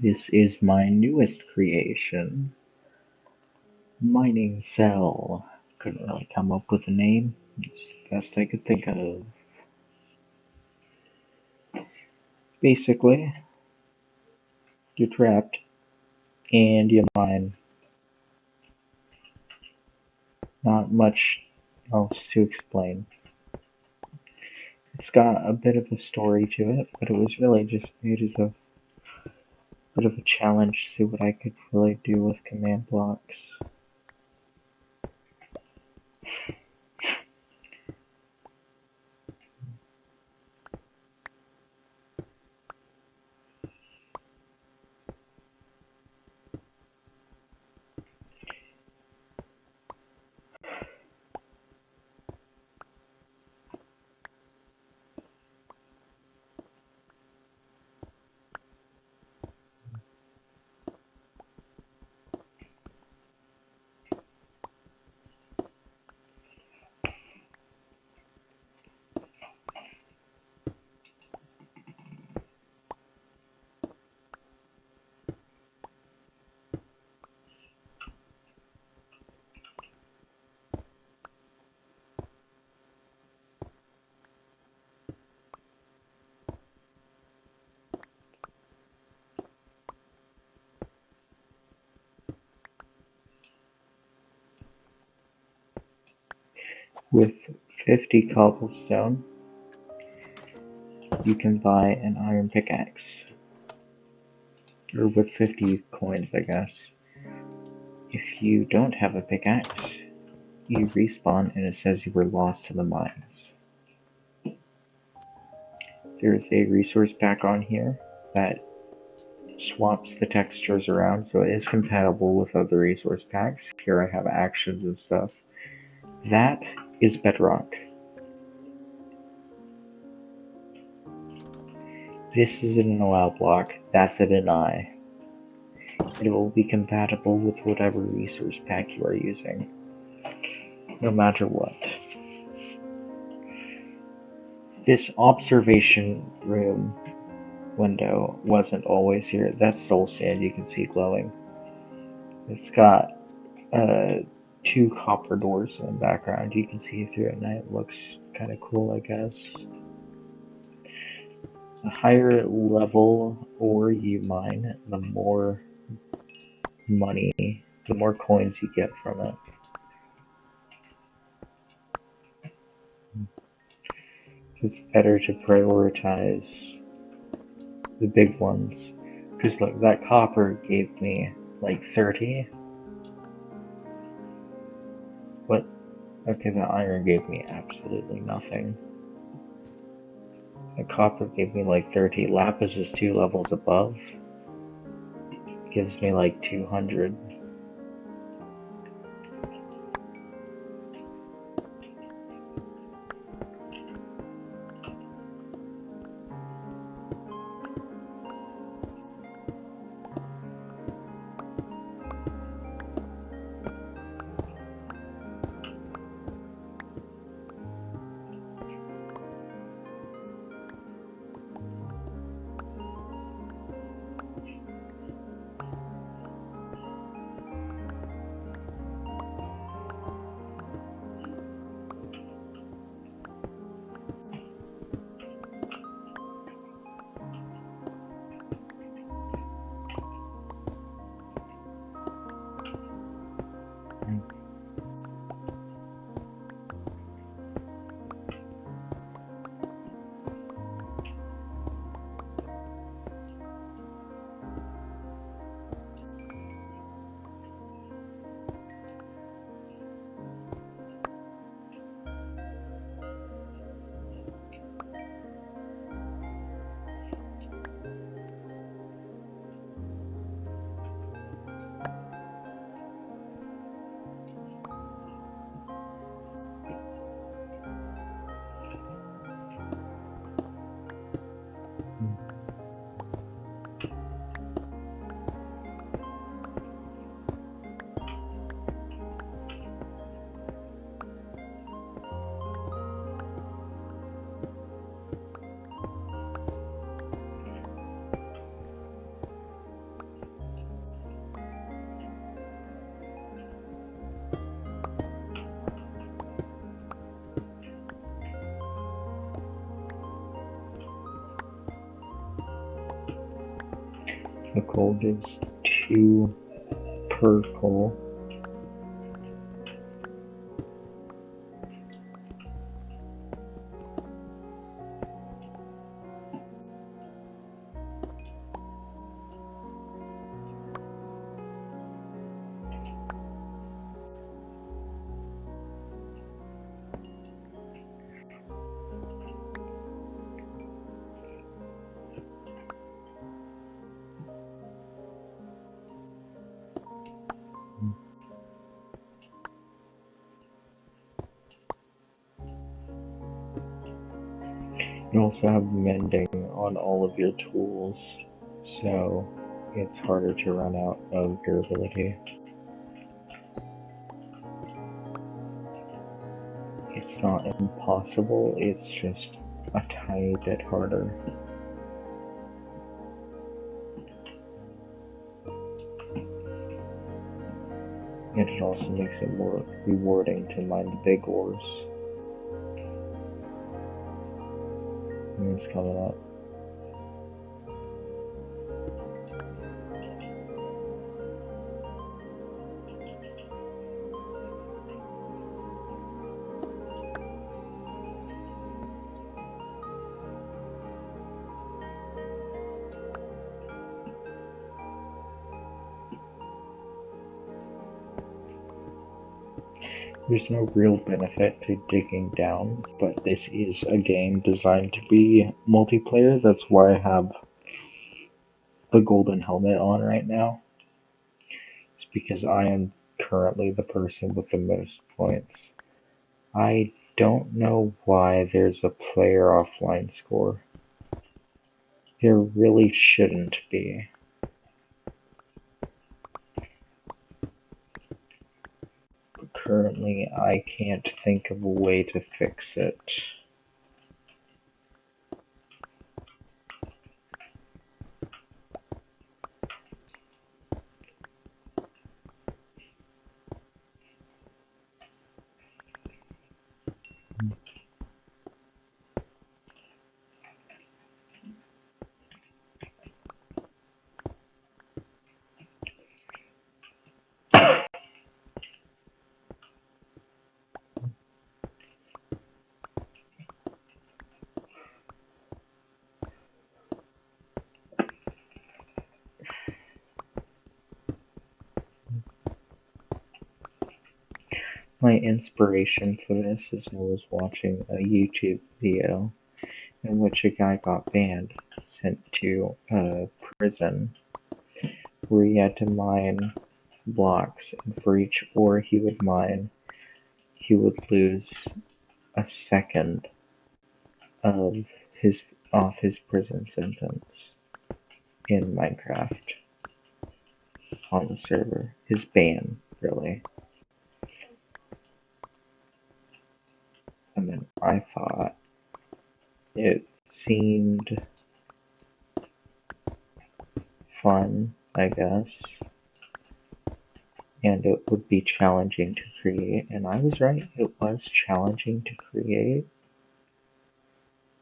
This is my newest creation, Mining Cell. Couldn't really come up with a name. It's the best I could think of. Basically, you're trapped and you mine. Not much else to explain. It's got a bit of a story to it, but it was really just made as a bit of a challenge to see what I could really do with command blocks. With 50 cobblestone, you can buy an iron pickaxe. Or with 50 coins, I guess. If you don't have a pickaxe, you respawn and it says you were lost to the mines. There's a resource pack on here that swaps the textures around, so it is compatible with other resource packs. Here I have actions and stuff. That is Bedrock. This is an allow block, that's a deny. It will be compatible with whatever resource pack you are using, no matter what. This observation room window wasn't always here. That's soul sand you can see glowing. It's got 2 copper doors in the background. You can see through it, and it looks kind of cool, I guess. The higher level ore you mine, the more money, the more coins you get from it. It's better to prioritize the big ones. Because look, that copper gave me like 30. What? Okay, the iron gave me absolutely nothing. The copper gave me like 30. Lapis is 2 levels above. Gives me like 200. The gold is 2 per coal. You also have mending on all of your tools, so it's harder to run out of durability. It's not impossible, it's just a tiny bit harder. And it also makes it more rewarding to mine the big ores. It's coming up. There's no real benefit to digging down, but this is a game designed to be multiplayer. That's why I have the golden helmet on right now. It's because I am currently the person with the most points. I don't know why there's a player offline score. There really shouldn't be. But currently, I can't think of a way to fix it. My inspiration for this is I was watching a YouTube video in which a guy got banned, sent to a prison where he had to mine blocks, and for each ore he would mine, he would lose a second of his off his prison sentence in Minecraft on the server. His ban, really. And then I thought it seemed fun, I guess, and it would be challenging to create, and I was right, it was challenging to create.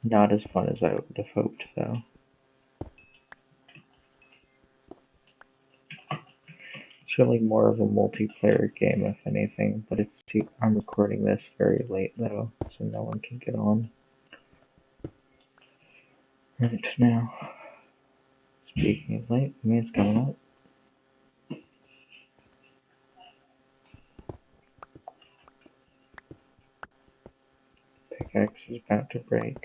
Not as fun as I would have hoped, though. It's really more of a multiplayer game, if anything, but I'm recording this very late, though, so no one can get on. Right now, speaking of late, the man's coming up. Pickaxe is about to break.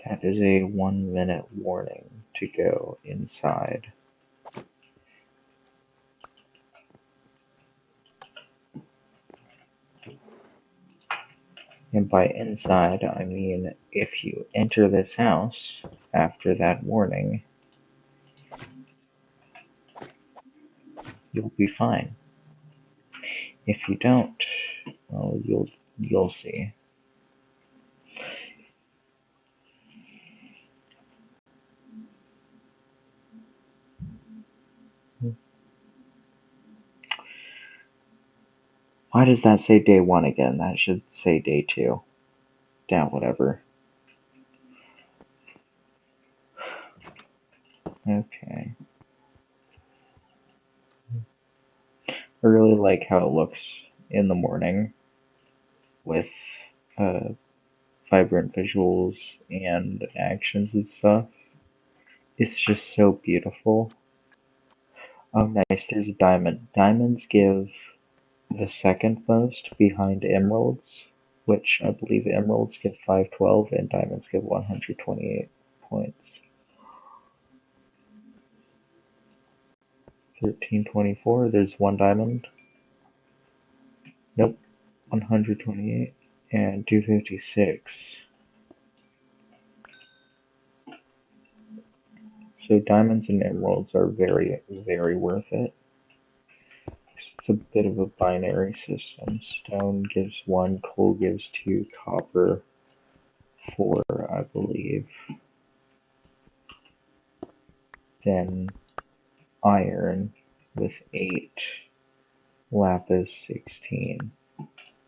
That is a 1-minute warning to go inside. And by inside, I mean if you enter this house after that warning, you'll be fine. If you don't, well, you'll see. Why does that say day 1 again? That should say day 2. Damn, whatever. Okay. I really like how it looks in the morning with vibrant visuals and actions and stuff. It's just so beautiful. Oh, nice. There's a diamond. Diamonds give the second most behind emeralds, which I believe emeralds give 512 and diamonds give 128 points. 1324, there's one diamond. Nope, 128 and 256. So diamonds and emeralds are very, very worth it. It's a bit of a binary system. Stone gives 1, coal gives 2, copper 4, I believe. Then iron with 8, lapis 16,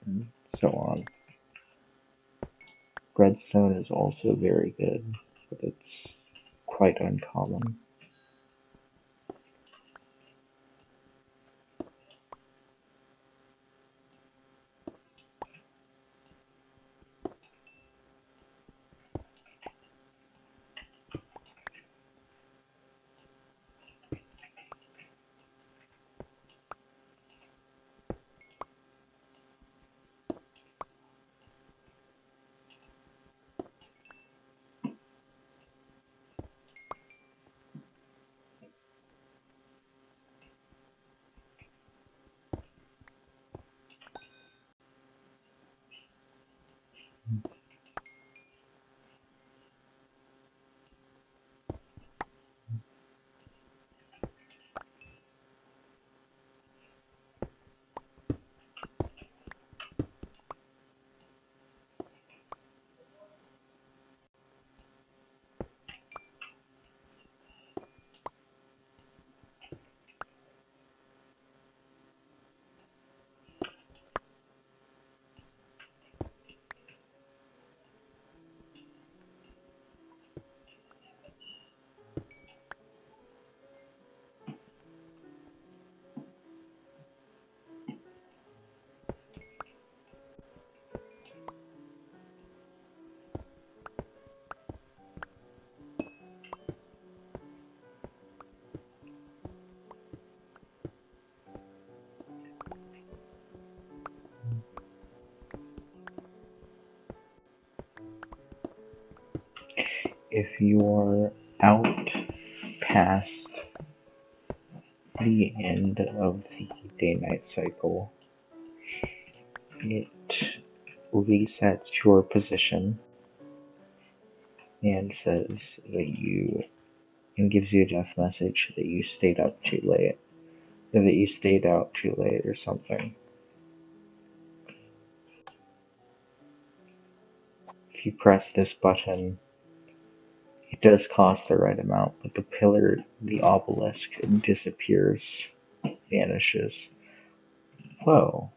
and so on. Redstone is also very good, but it's quite uncommon. If you are out past the end of the day-night cycle, it resets your position and says that and gives you a death message that you stayed up too late, or that you stayed out too late or something. If you press this button, it does cost the right amount, but the pillar, the obelisk, disappears, vanishes. Whoa,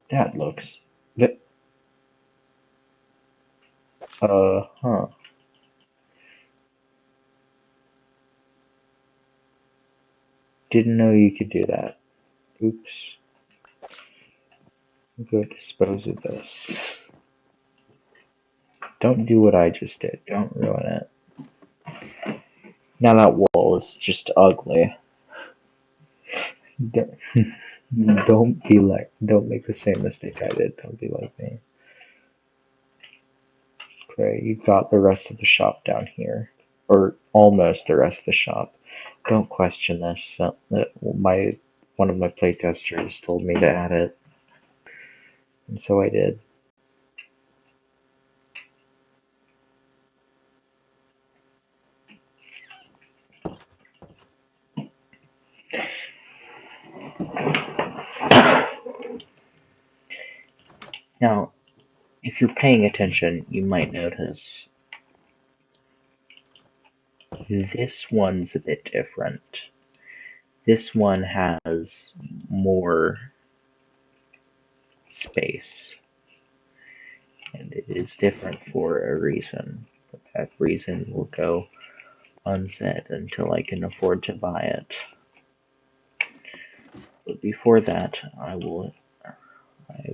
that looks... huh. Didn't know you could do that. Oops. I'm going to dispose of this. Don't do what I just did. Don't ruin it. Now that wall is just ugly. Don't make the same mistake I did. Don't be like me. Okay, you've got the rest of the shop down here. Or almost the rest of the shop. Don't question this. One of my playtesters told me to add it. And so I did. Now, if you're paying attention, you might notice this one's a bit different. This one has more space. And it is different for a reason, but that reason will go unsaid until I can afford to buy it. But before that, I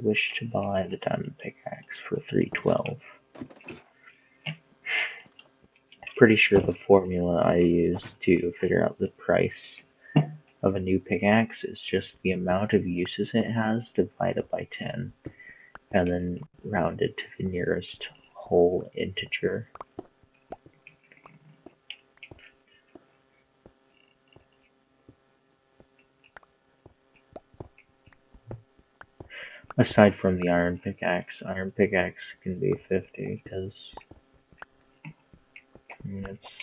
wish to buy the diamond pickaxe for 312. Pretty sure the formula I use to figure out the price of a new pickaxe is just the amount of uses it has divided by 10, and then rounded to the nearest whole integer. Aside from the iron pickaxe can be 50 because it's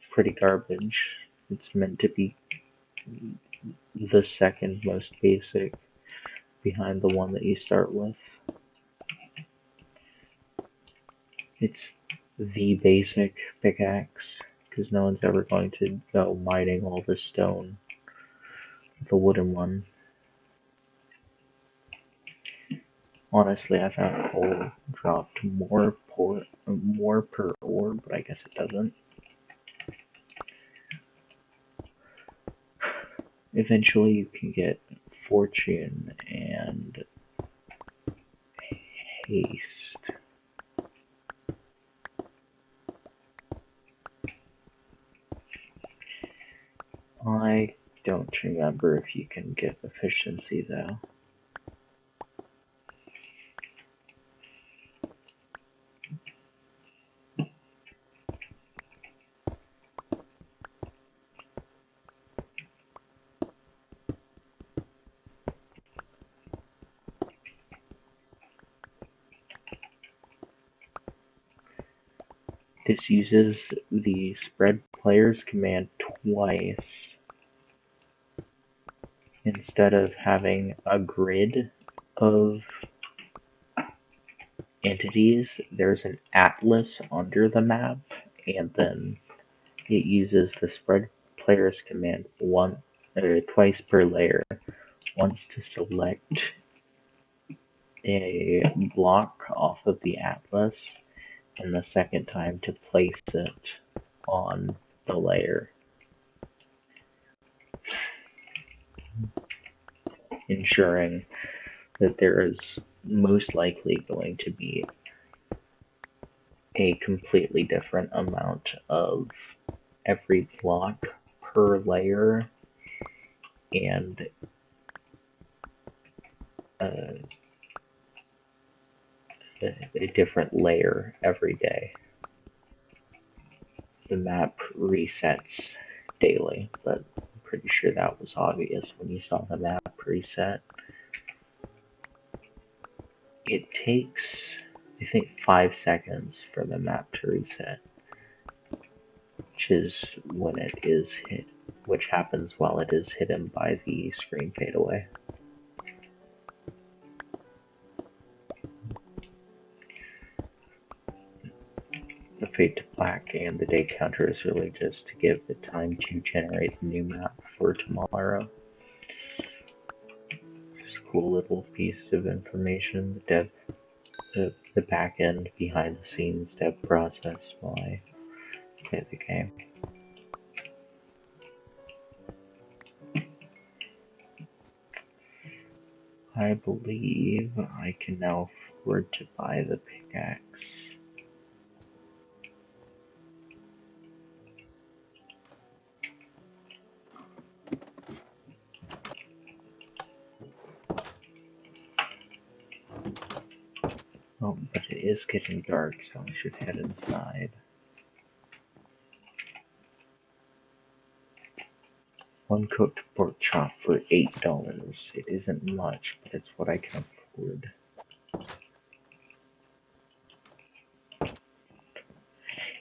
pretty garbage. It's meant to be the second most basic behind the one that you start with. It's the basic pickaxe because no one's ever going to go mining all the stone with the wooden one. Honestly, I found coal dropped more per ore, but I guess it doesn't. Eventually you can get fortune and haste. I don't remember if you can get efficiency though. This uses the spread players command twice. Instead of having a grid of entities, there's an atlas under the map, and then it uses the spread players command twice per layer. Once to select a block off of the atlas, and the second time to place it on the layer, ensuring that there is most likely going to be a completely different amount of every block per layer, and a different layer every day. The map resets daily, but I'm pretty sure that was obvious when you saw the map reset. It takes, I think, 5 seconds for the map to reset, which is when it is hit, which happens while it is hidden by the screen fadeaway. The fade to black and the day counter is really just to give the time to generate a new map for tomorrow. Just a cool little piece of information. The back end behind the scenes dev process while I play the game. I believe I can now afford to buy the pickaxe. Oh, but it is getting dark, so I should head inside. One cooked pork chop for $8. It isn't much, but it's what I can afford.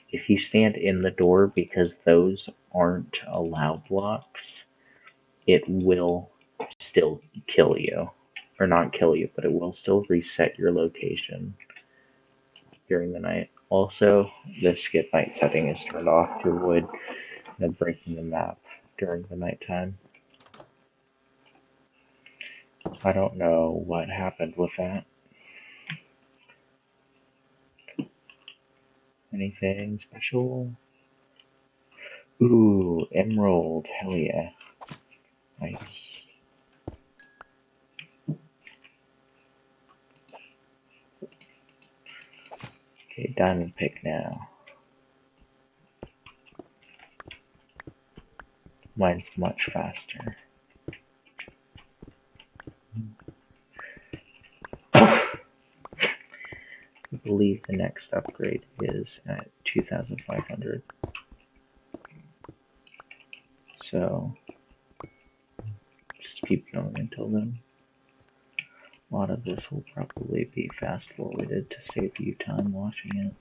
If you stand in the door, because those aren't allow blocks, it will still kill you. Or not kill you, but it will still reset your location during the night. Also, the skip night setting is turned off to avoid breaking the map during the nighttime. I don't know what happened with that. Anything special? Ooh, emerald. Hell yeah. Nice. Okay, diamond pick now. Mine's much faster. I believe the next upgrade is at 2,500. So, just keep going until then. A lot of this will probably be fast forwarded to save you time watching it.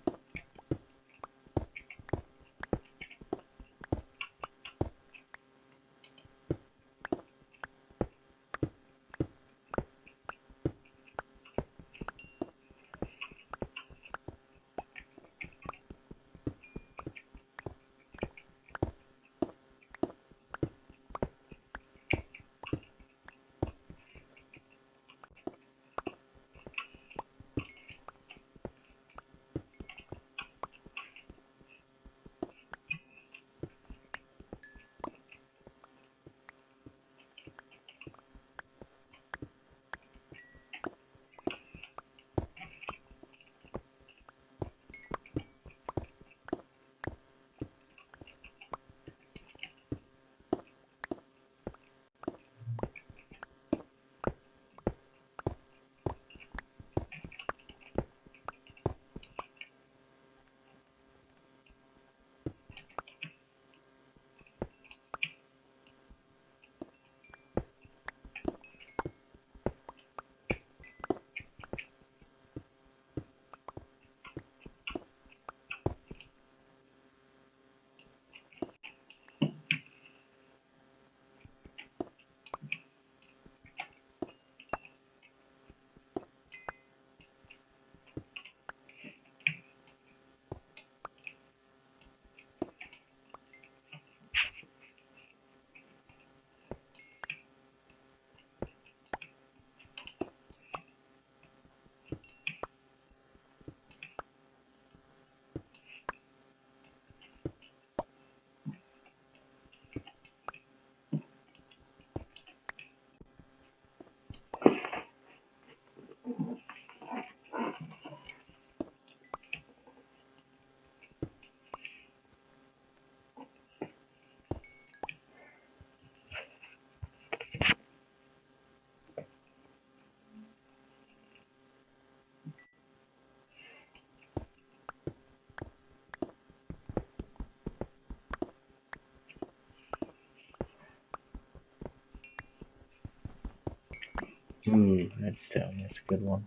Ooh, redstone, that's a good one.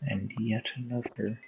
And yet another.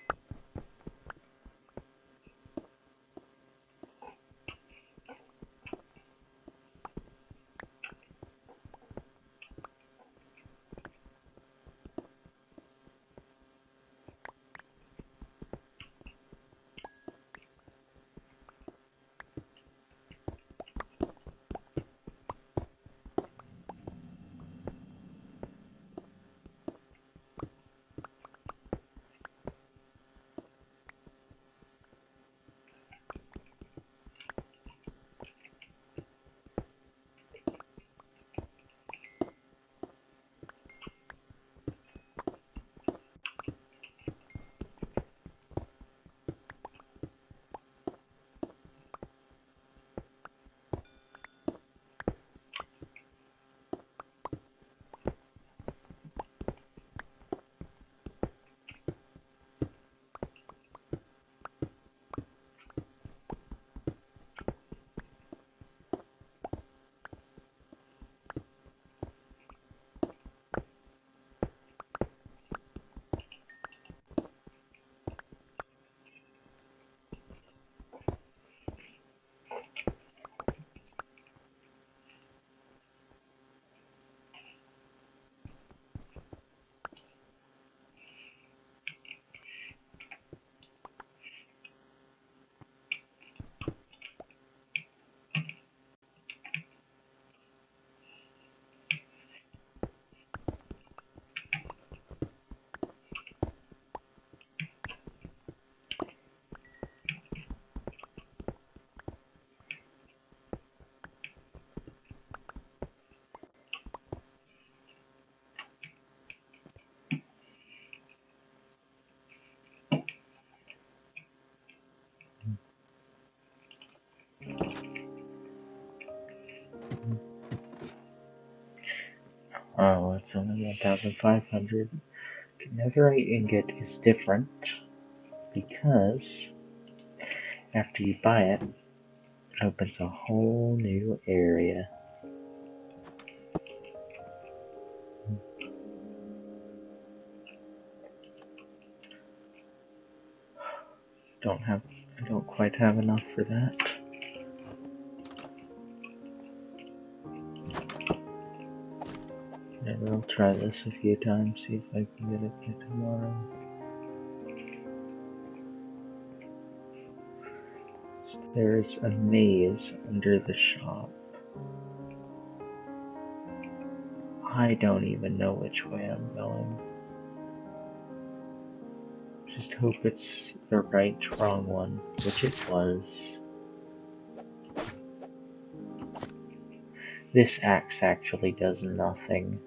Oh, it's only 1,500. Netherite ingot is different because after you buy it, it opens a whole new area. I don't quite have enough for that. Maybe I'll try this a few times, see if I can get it by tomorrow. So there's a maze under the shop. I don't even know which way I'm going. Just hope it's the right wrong one, which it was. This axe actually does nothing.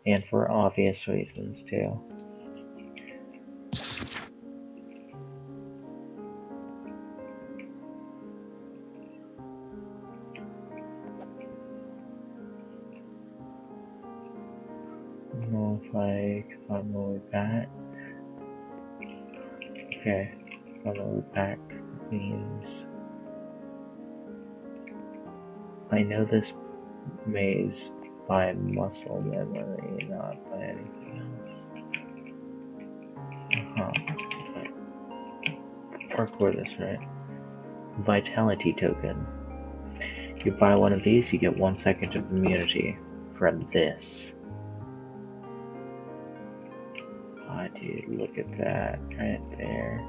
And for obvious reasons, too. I don't know if I can find my way back. Okay, find my way back means I know this maze by muscle memory, not by anything else. Parkour this, right? Vitality token. You buy one of these, you get 1 second of immunity from this. Ah, dude, look at that right there.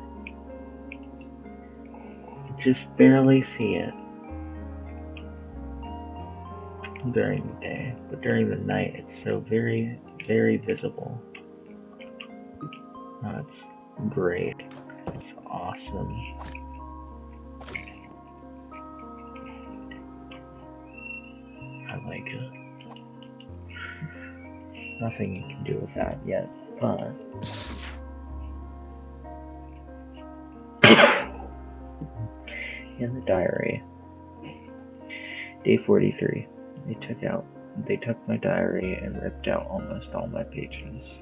You just barely see it during the day, but during the night it's so very, very visible. That's great. That's awesome. I like it. Nothing you can do with that yet, but in the diary, day 43, they took my diary and ripped out almost all my pages.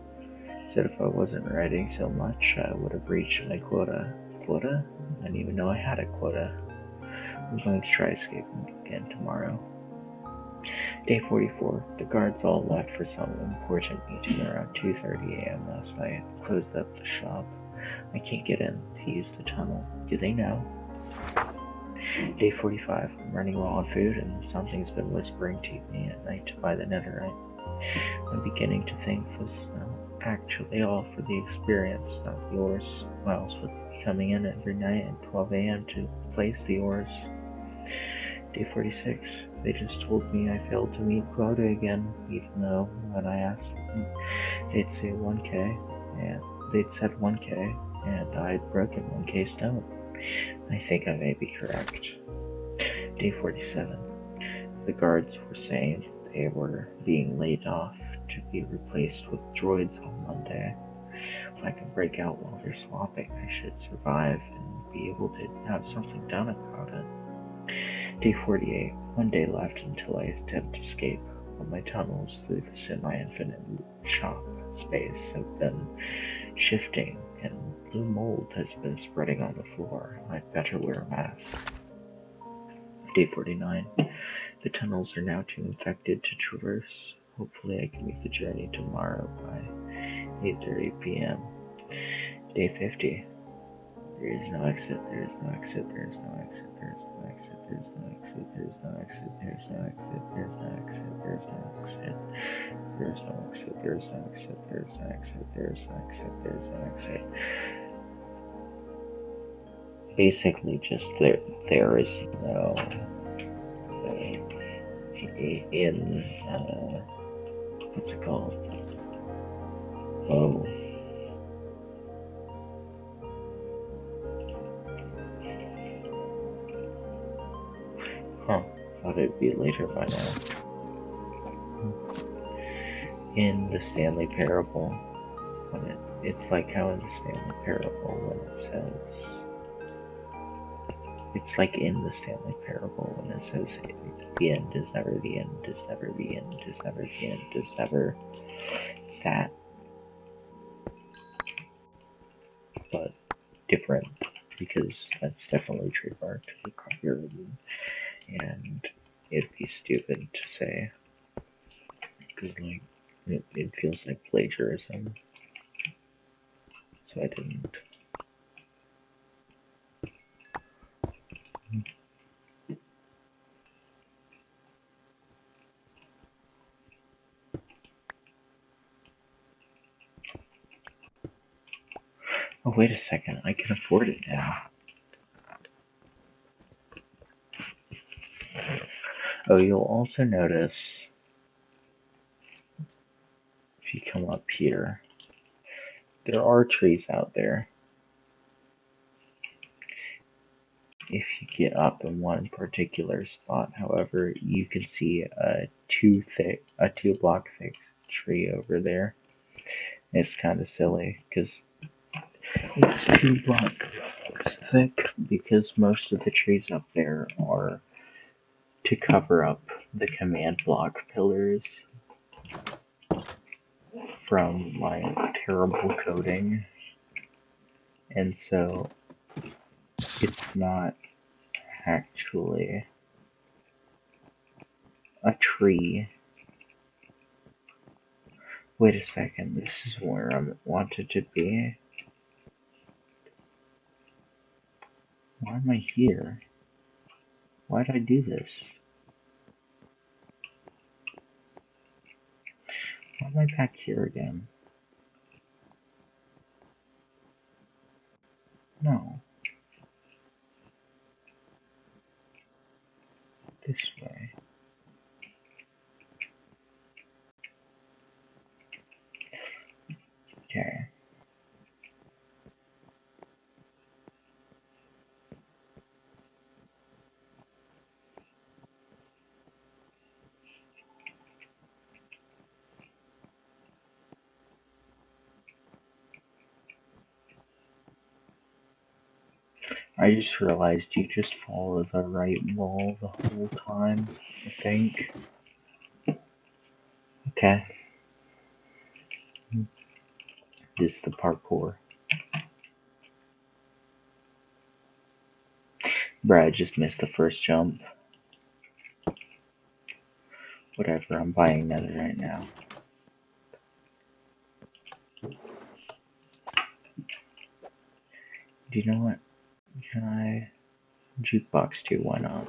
Said if I wasn't writing so much, I would have reached my quota. Quota? I didn't even know I had a quota. I'm going to try escaping again tomorrow. Day 44. The guards all left for some important meeting around 2:30 a.m. last night. Closed up the shop. I can't get in to use the tunnel. Do they know? Day 45. I'm running low on food and something's been whispering to me at night to buy the netherite. I'm beginning to think this actually all for the experience, not the ores. Why else would they be coming in every night at 12 a.m. to place the ores? Day 46. They just told me I failed to meet quota again, even though when I asked them, they'd say 1K, and they'd said 1K, and I'd broken 1K stone. I think I may be correct. Day 47. The guards were saying they were being laid off to be replaced with droids on Monday. If I can break out while they're swapping, I should survive and be able to have something done about it. Day 48. 1 day left until I attempt to escape. All my tunnels through the semi-infinite shop space have been shifting, and blue mold has been spreading on the floor. I'd better wear a mask. Day 49. The tunnels are now too infected to traverse. Hopefully I can make the journey tomorrow by 8:30 p.m. Day 50. There is no exit, there is no exit, there is no exit, there is no exit, there is no exit, there is no exit, there is no exit, there is no exit, there is no exit, there is no exit, there is no exit, there is no exit, there is no exit, there is no exit. Basically just there is no what's it called? Oh. Huh. Thought it'd be later by now. In the Stanley Parable, when it's like how in the Stanley Parable when it says, it's like in the Stanley Parable when it says, the end is never the end, is never the end, is never the end, is never. It's that. But different, because that's definitely trademarked for copyrighted, and it'd be stupid to say, because like, it feels like plagiarism, so I didn't. Oh, wait a second, I can afford it now. Oh, you'll also notice, if you come up here, there are trees out there. If you get up in one particular spot, however, you can see a 2 block thick tree over there. It's kind of silly, because it's 2 blocks thick, because most of the trees up there are to cover up the command block pillars from my terrible coding, and so it's not actually a tree. Wait a second, this is where I wanted to be. Why am I here? Why did I do this? Why am I back here again? No. This way. Okay. I just realized you just follow the right wall the whole time, I think. Okay. This is the parkour. Bruh, I just missed the first jump. Whatever, I'm buying another right now. Do you know what? Can I... Jukebox 2, why not?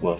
Well,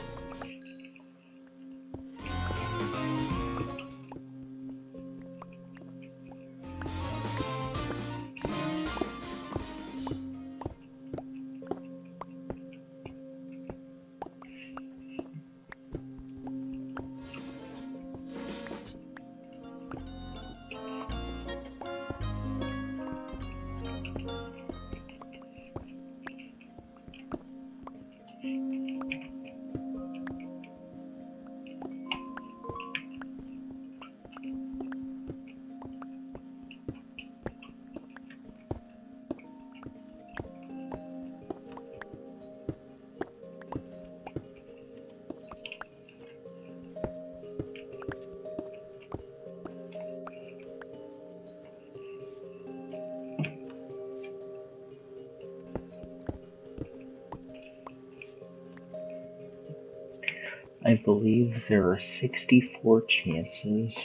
I believe there are 64 chances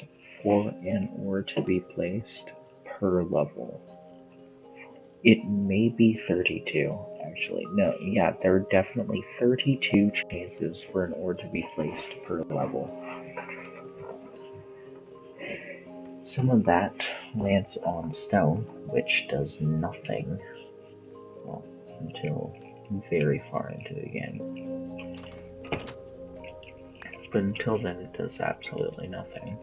for an ore to be placed per level. It may be 32, actually. No, yeah, there are definitely 32 chances for an ore to be placed per level. Some of that lands on stone, which does nothing, well, until very far into the game. But until then, it does absolutely nothing.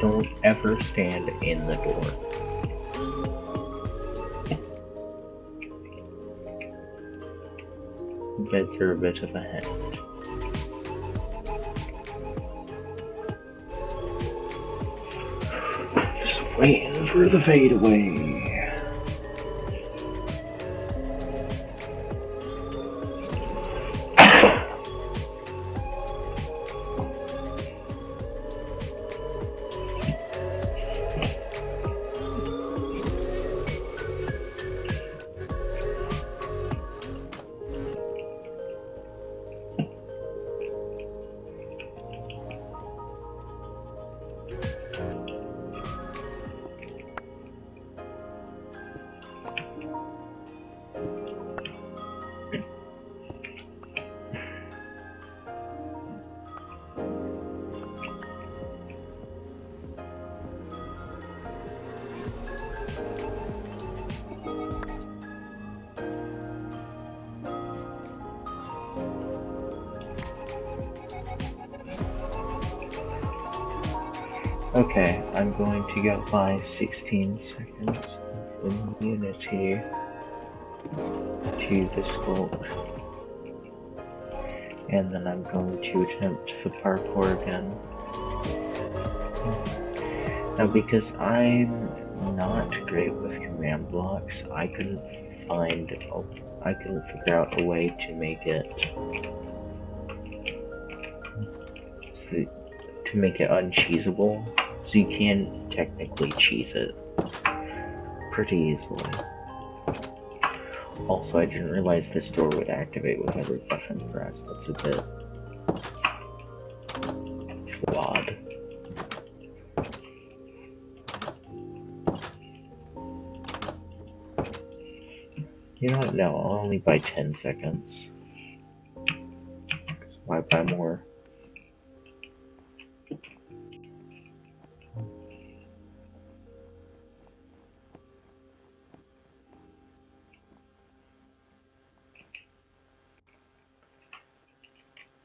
Don't ever stand in the door. Beds are a bit of a hint. Just waiting for the fadeaway. Okay, I'm going to go by 16 seconds of immunity to the sculpt. And then I'm going to attempt the parkour again. Now, because I'm not great with command blocks, I couldn't figure out a way to make it uncheesable. So you can technically cheese it pretty easily. Also, I didn't realize this door would activate with every button pressed. That's a bit flawed. You know what? No, I'll only buy 10 seconds. Why buy more?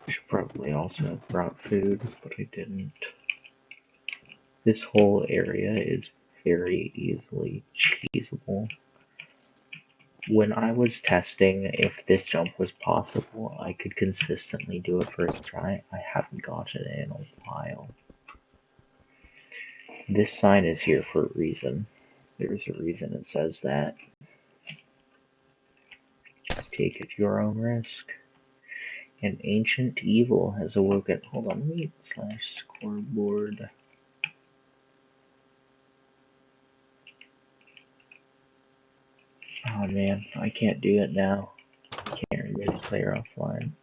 I should probably also have brought food, but I didn't. This whole area is very easily cheesable. When I was testing if this jump was possible, I could consistently do it first try. I haven't gotten it in a while. This sign is here for a reason. There's a reason it says that. Take at your own risk. An ancient evil has awoken. Hold on, let me /scoreboard. Oh man, I can't do it now. I can't remove player offline.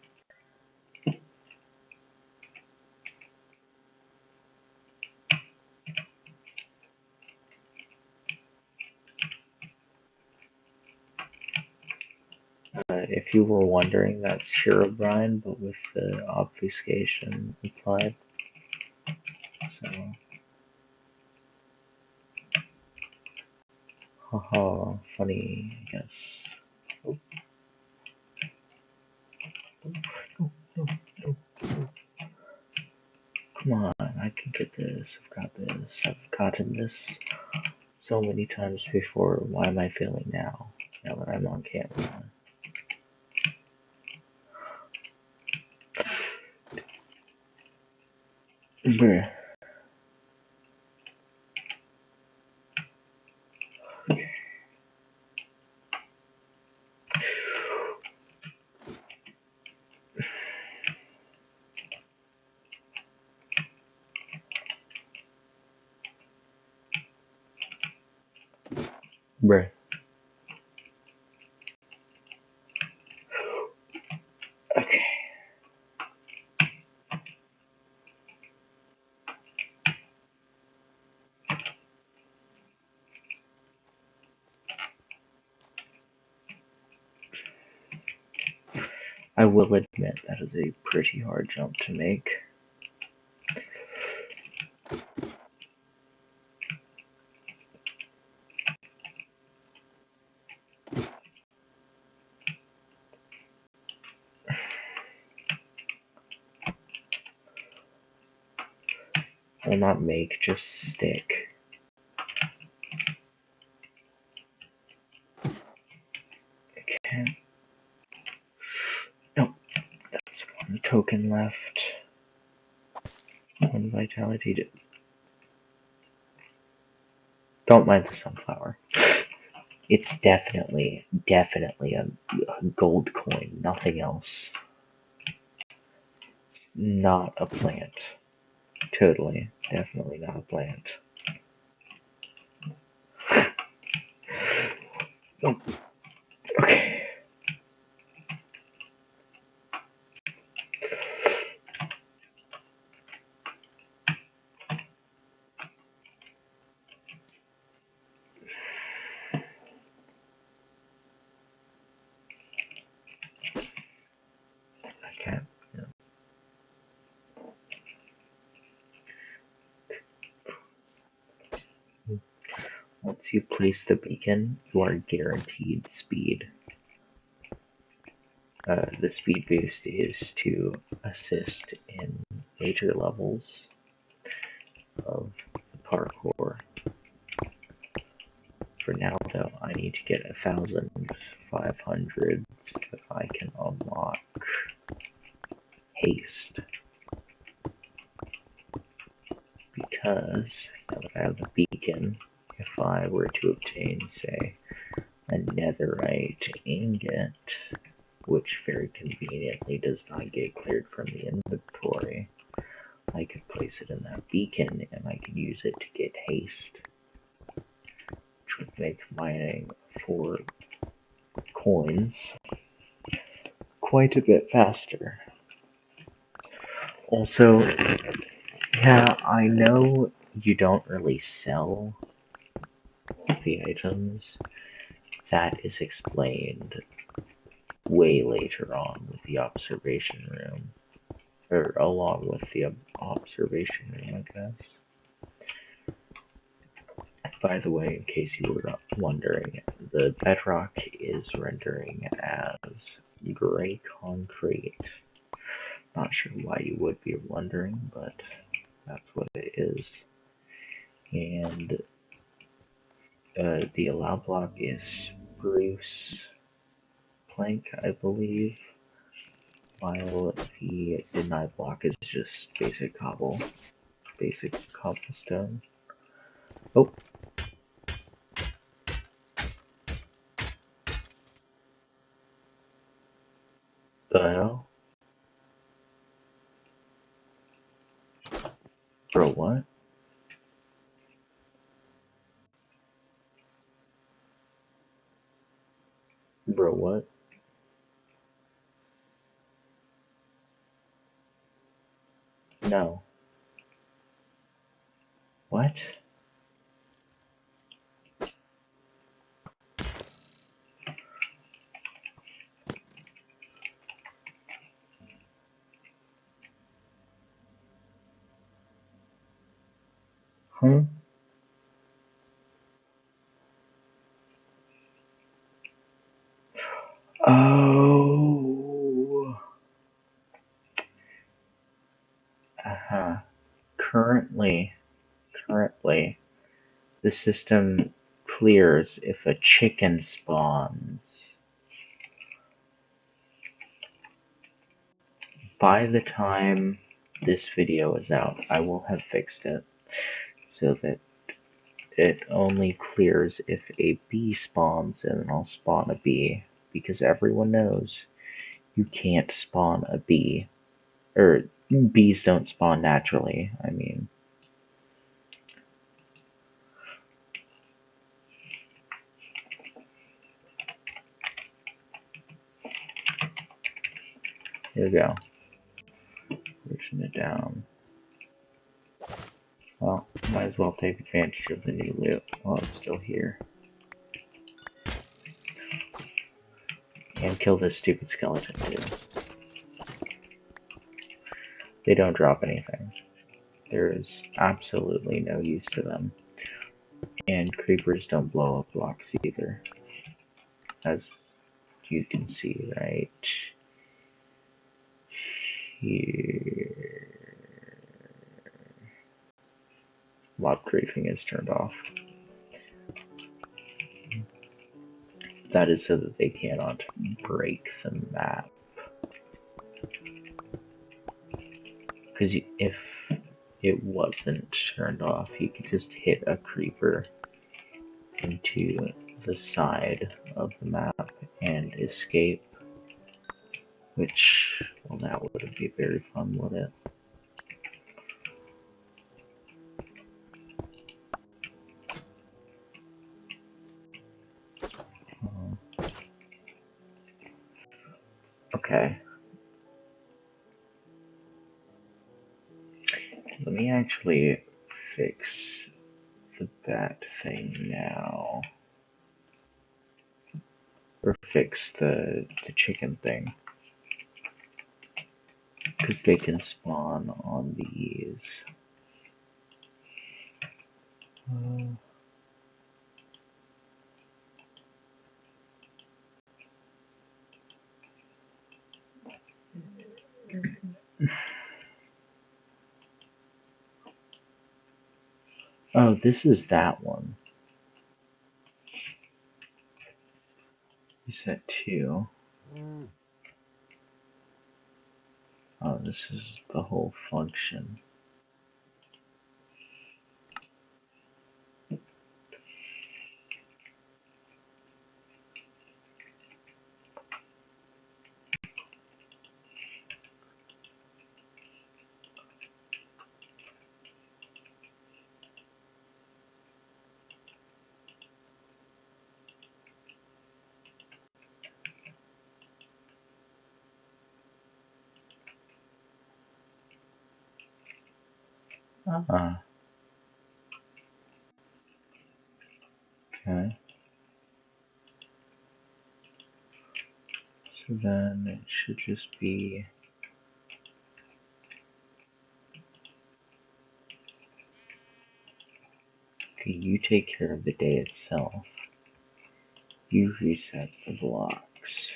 If you were wondering, that's Herobrine, but with the obfuscation applied. So, haha, funny, I guess. Oh. No, no, no, no. Come on, I can get this. I've got this. I've gotten this so many times before. Why am I failing now? Now that I'm on camera. Bruh. Bruh. Okay. I will admit that is a pretty hard jump to make. Well, not make, just stick. Okay. Nope, that's one token left. One vitality. Don't mind the sunflower. It's definitely a gold coin, nothing else. It's not a plant. Totally, definitely not a plant. Oh. Okay. Okay. Yeah. Once you place the beacon, you are guaranteed speed. The speed boost is to assist in later levels of parkour. For now, though, I need to get 1,500 so that I can unlock haste. Because now that I have the beacon, if I were to obtain, say, a netherite ingot, which very conveniently does not get cleared from the inventory, I could place it in that beacon and I could use it to get haste, which would make mining for coins quite a bit faster. Also, yeah, I know you don't really sell the items. That is explained way later on with the observation room. Or along with the observation room, I guess. By the way, in case you were wondering, the bedrock is rendering as gray concrete. Not sure why you would be wondering, but that's what it is. And the allow block is spruce plank, I believe, while the deny block is just basic cobblestone. Oh. The hell? Bro, what? Bro, what? No. What? Huh? Oh. Uh-huh. Currently, the system clears if a chicken spawns. By the time this video is out, I will have fixed it so that it only clears if a bee spawns, and then I'll spawn a bee, because everyone knows you can't spawn a bee. Or, bees don't spawn naturally, I mean. Here we go. Pushing it down. Well, might as well take advantage of the new loot while it's still here. And kill this stupid skeleton too. They don't drop anything. There is absolutely no use to them. And creepers don't blow up blocks either. As you can see right here. Mob griefing is turned off. That is so that they cannot break the map. Because if it wasn't turned off, you could just hit a creeper into the side of the map and escape. Which, well, that wouldn't be very fun, would it? Okay. Let me actually fix the bat thing now. Or fix the chicken thing. Because they can spawn on these. Oh, this is that one. You said 2. Oh, this is the whole function. Ah. Okay. So then it should just be... Okay, you take care of the day itself. You reset the blocks.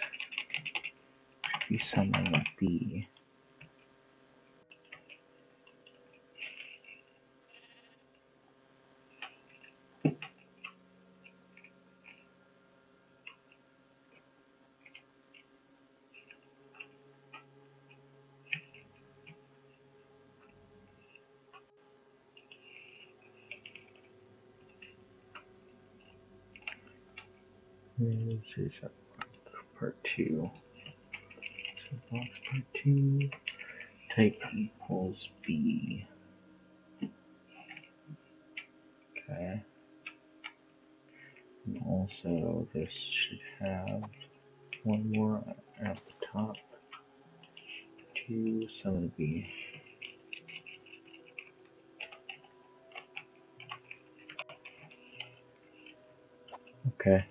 You summon a bee. This is part 2. So box part 2. Type equals B. Okay. And also, this should have one more at the top. 2, 7B. Okay.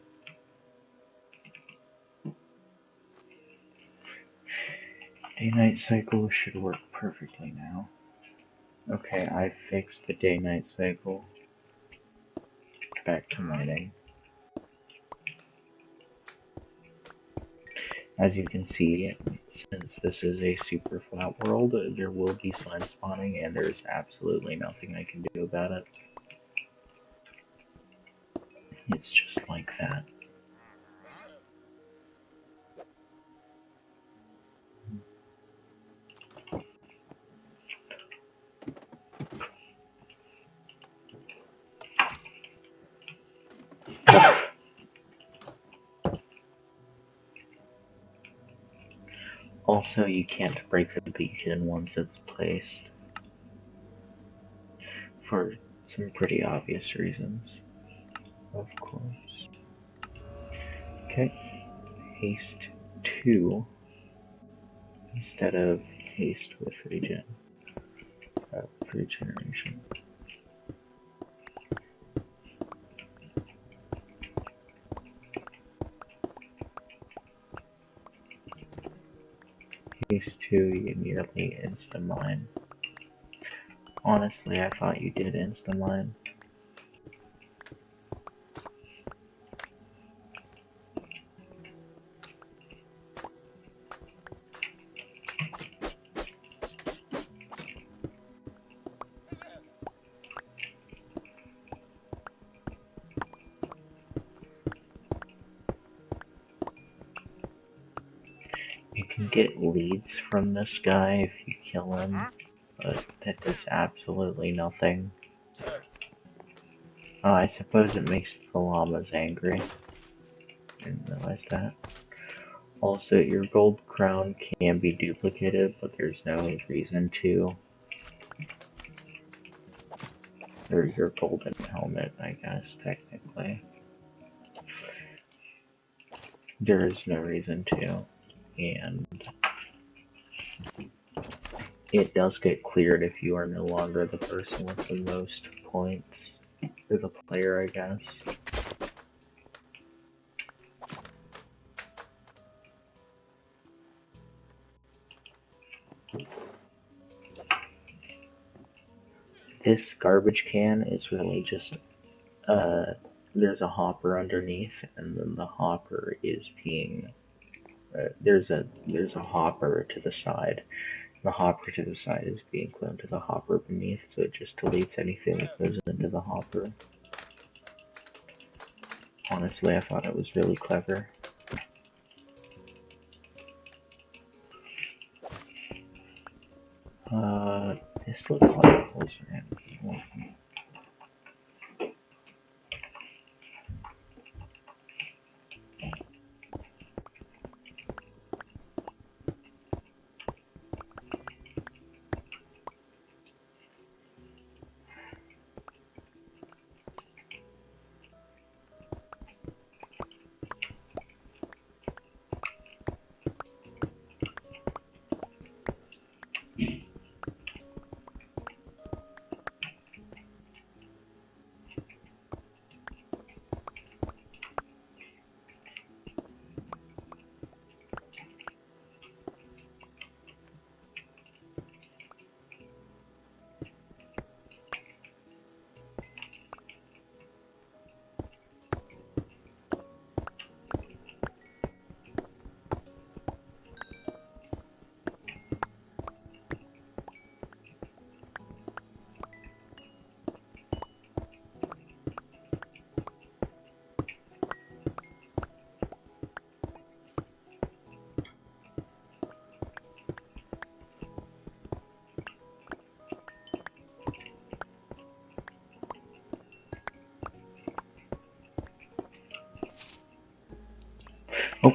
Day-night cycle should work perfectly now. Okay, I fixed the day-night cycle. Back to mining. As you can see, since this is a super flat world, there will be slime spawning, and there's absolutely nothing I can do about it. It's just like that. Also, you can't break the beacon once it's placed, for some pretty obvious reasons, of course. Okay, haste 2 instead of haste with regeneration. Haste 2, you nearly insta-mine. Honestly, I thought you did insta-mine. You can get leads from this guy if you kill him, but that does absolutely nothing. Oh, I suppose it makes the llamas angry. Didn't realize that. Also, your gold crown can be duplicated, but there's no reason to. Or your golden helmet, I guess, technically. There is no reason to. And it does get cleared if you are no longer the person with the most points. Or the player, I guess. This garbage can is really just, there's a hopper underneath, and then the hopper is being, there's a hopper to the side. The hopper to the side is being cloned to the hopper beneath, so it just deletes anything that goes into the hopper. Honestly, I thought it was really clever. This looks like it was random. Oh.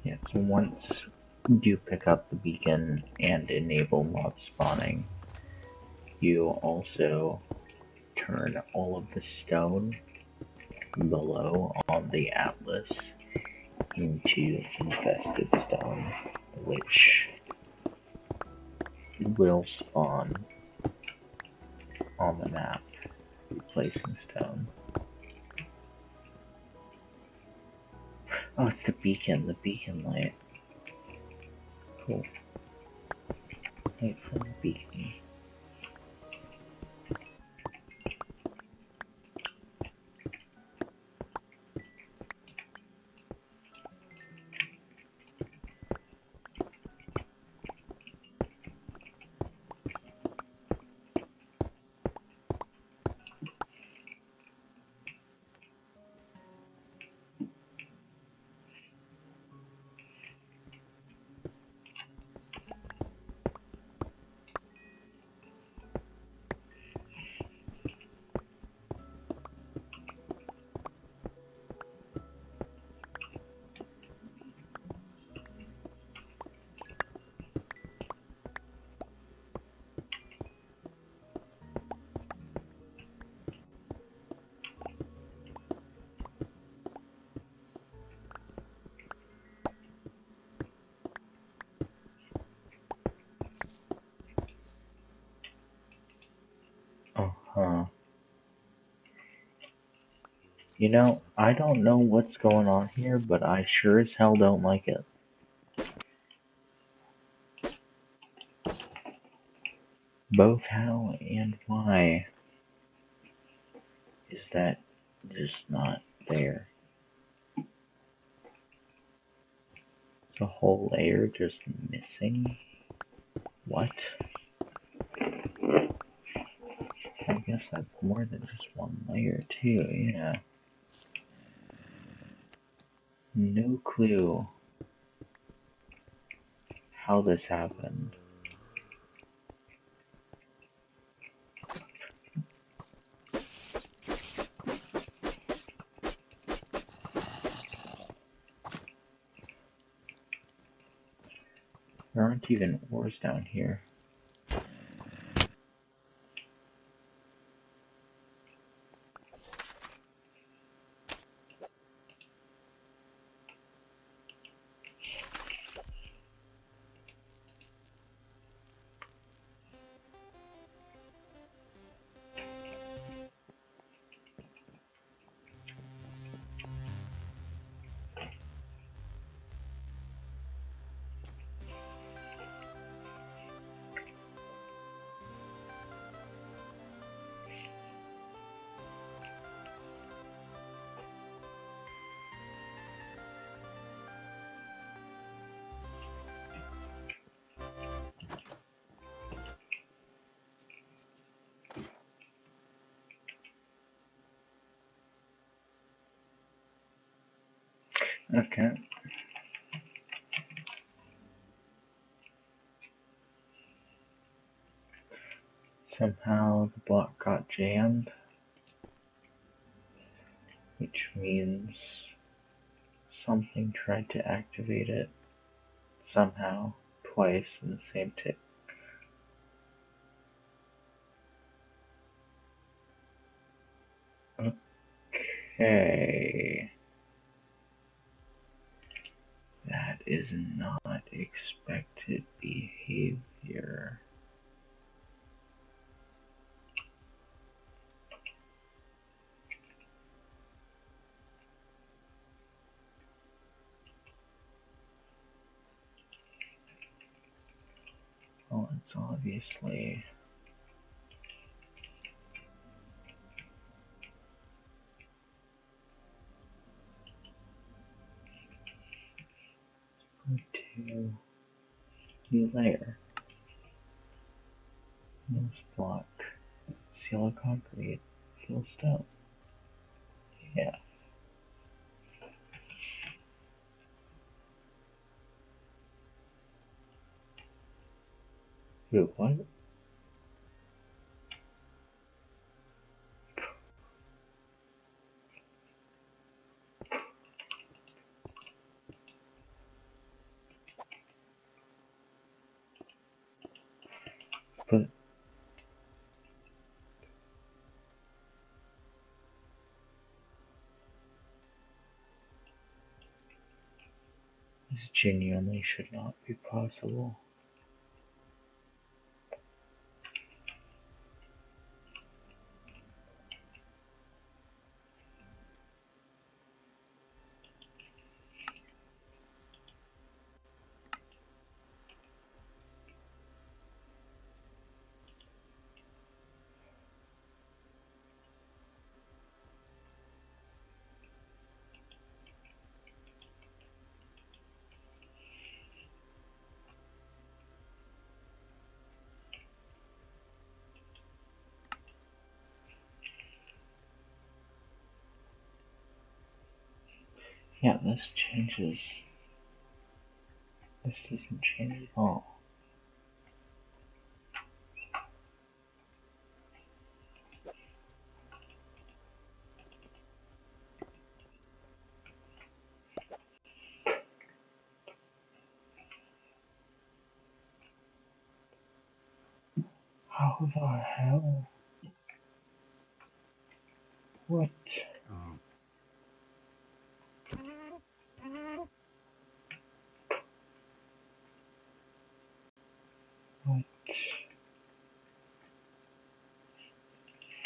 Yeah, so once you pick up the beacon and enable mob spawning, you also turn all of the stone below on the atlas into infested stone, which will spawn on the map, replacing stone. Oh, it's the beacon light. Cool. Light from the beacon. Uh-huh. You know, I don't know what's going on here, but I sure as hell don't like it. Both how and why is that just not there? The whole layer just missing? What? I guess that's more than just one layer too, yeah. No clue how this happened. There aren't even ores down here. Okay. Somehow the block got jammed, which means something tried to activate it somehow, twice in the same tick. Okay. That is not expected behavior. Well, it's obviously to new layer. Nose block. Seal of concrete. Fill stone. Yeah. Wait, what? But this genuinely should not be possible. Yeah, this changes. This doesn't change at all. How the hell? What? What?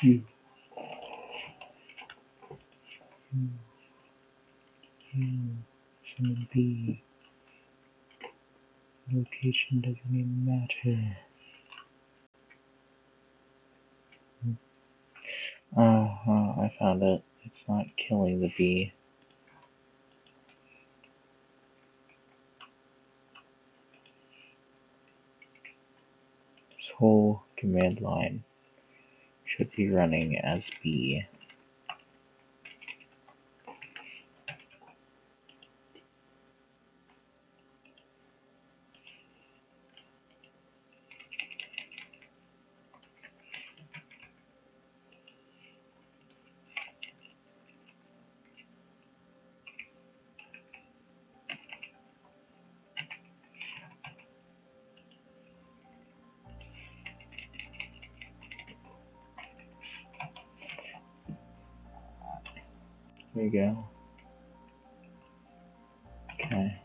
You. Summon B. Location doesn't even matter. I found it. It's not killing the bee. This whole command line should be running as B. There you go. Okay.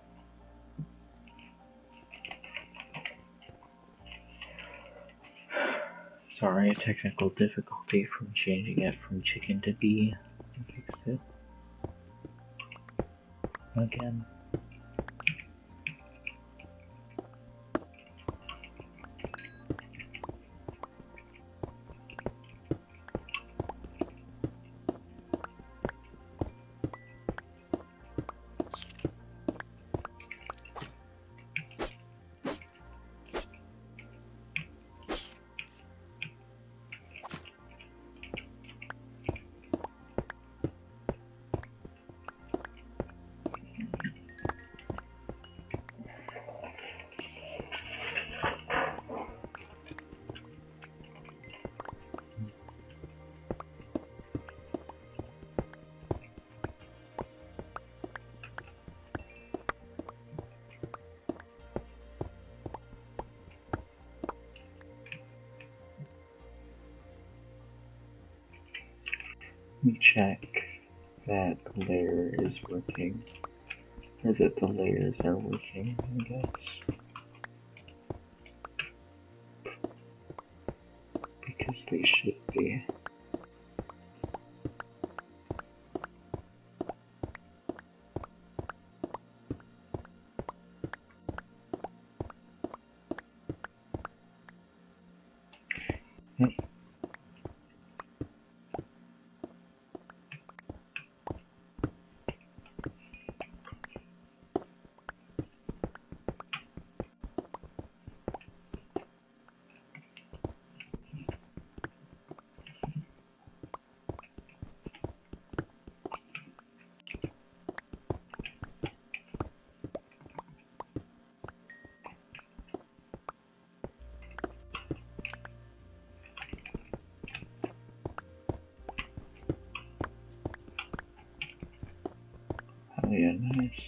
Sorry, technical difficulty from changing it from chicken to bee. I fixed it. Again. Let me check that the layer is working. Or that the layers are working, I guess. Because they should be. Oh yeah, nice.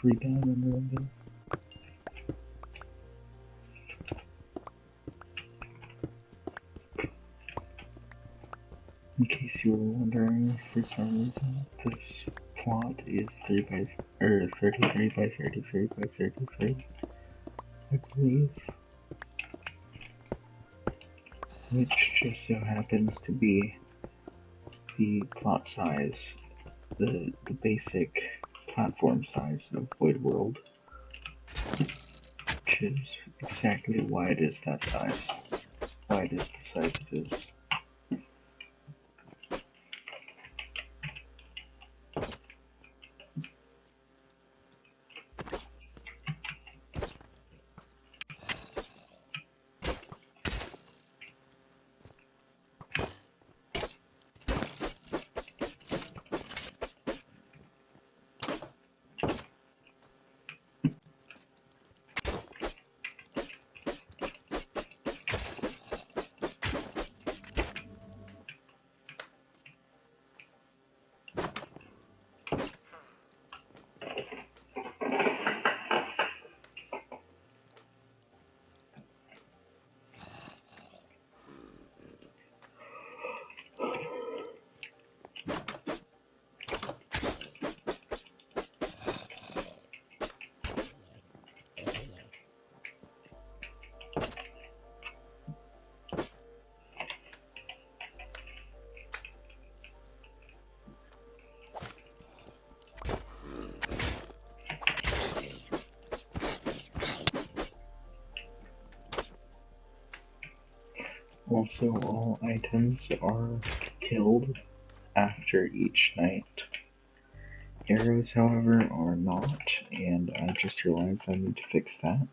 Free diamond window. In case you were wondering, for some reason, this plot is 33 by 33 by 33, I believe. Which just so happens to be the plot size, the basic platform size of Void World, which is exactly why it is that size. Why it is the size it is. Also, all items are killed after each night. Arrows, however, are not, and I just realized I need to fix that.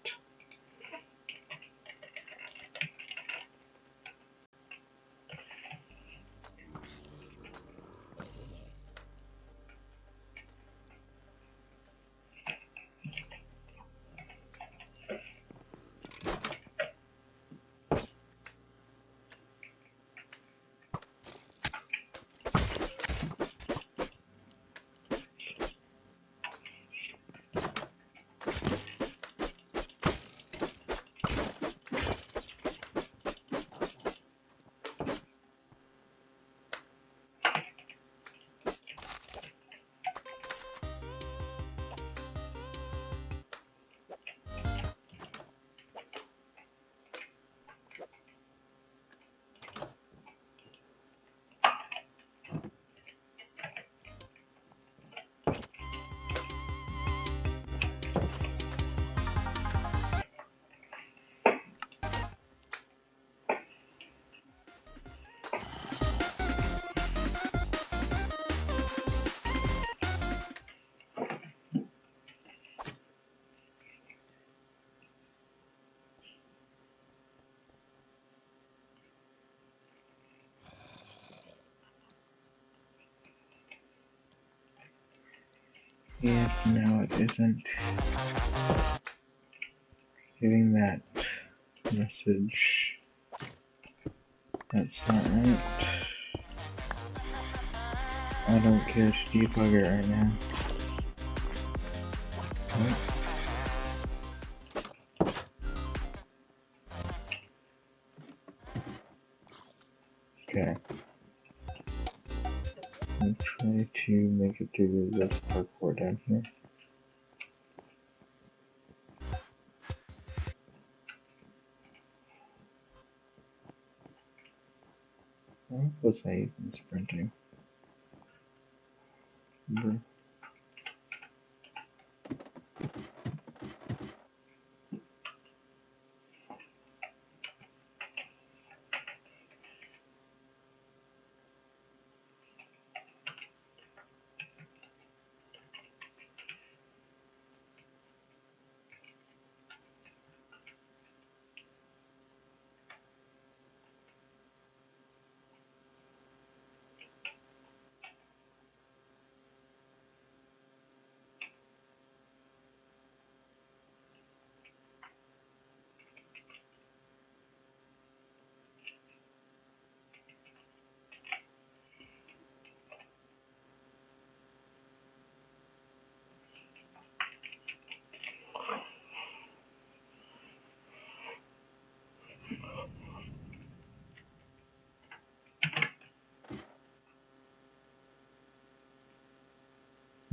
If now it isn't giving that message, that's not right. I don't care to debug it right now. What? Okay. I'll try to make it through this parkour down here. Why was I even sprinting? Remember?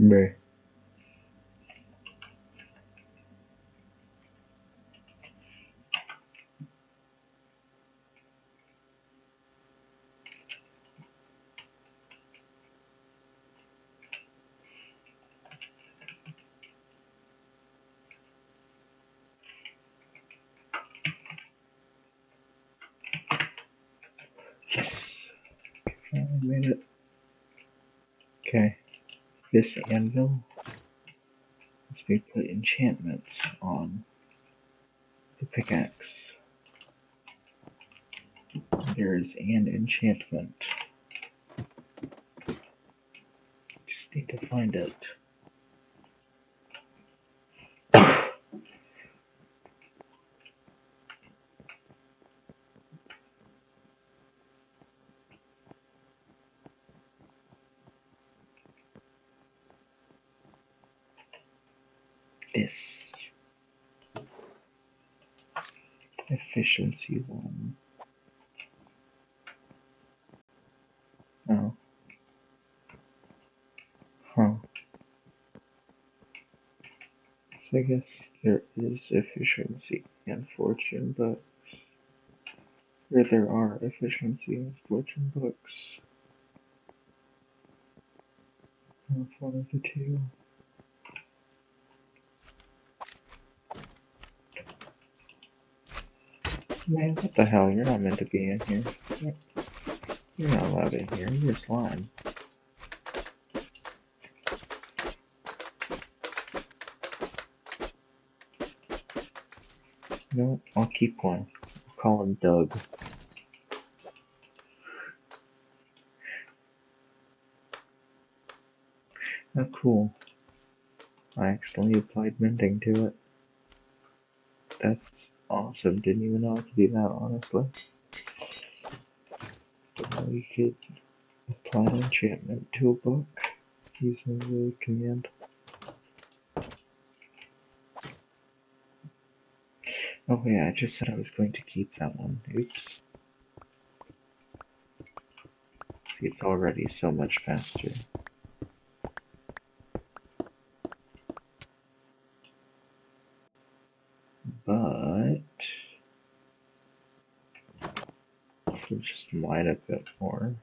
Meh. Yes. I made it. Okay. This anvil must be put enchantments on the pickaxe. There's an enchantment. Just need to find it. This efficiency one. Oh. Huh. So I guess there is efficiency and fortune books. Or there are efficiency and fortune books. Of one of the two. Man, what the hell? You're not meant to be in here. You're not allowed in here. You're slime. No, I'll keep one. I'll call him Doug. Oh, cool. I accidentally applied mending to it. That's awesome. Didn't even know I could do that, honestly. But now you could apply an enchantment to a book using the command. Oh yeah, I just said I was going to keep that one. Oops. It's already so much faster. But if we just mine a bit more.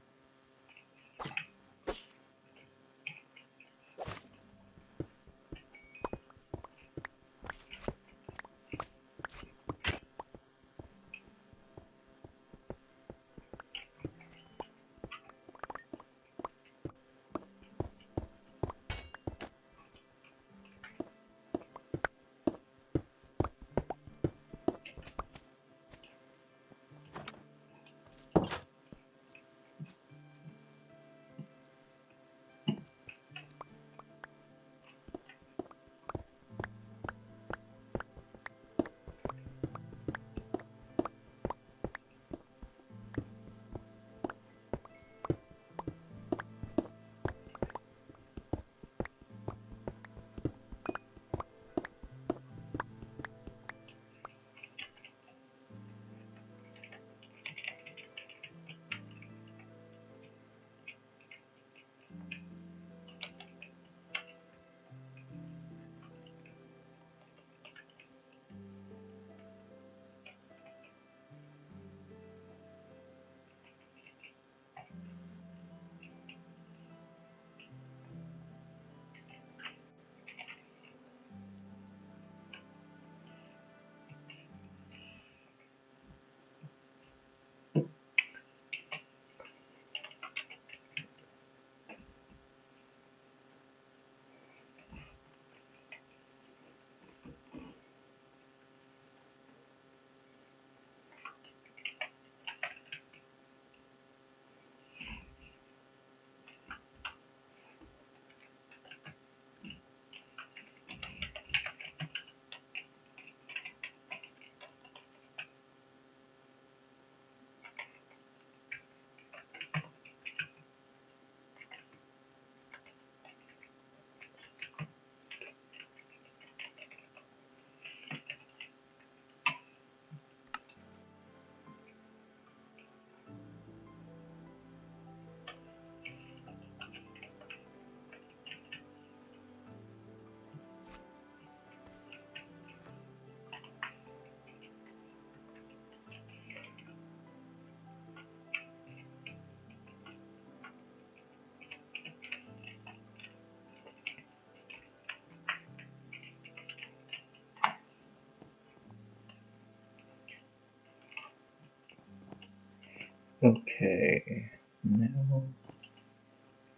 Okay, now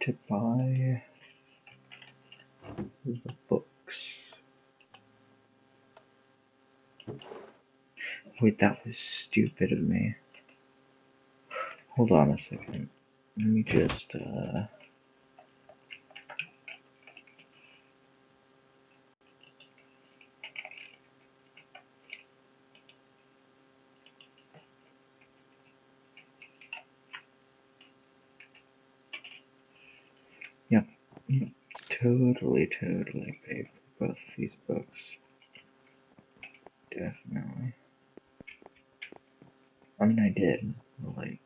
to buy the books. Wait, that was stupid of me. Hold on a second. Let me just, Yep, totally paid for both these books. Definitely. I mean, I did, but like,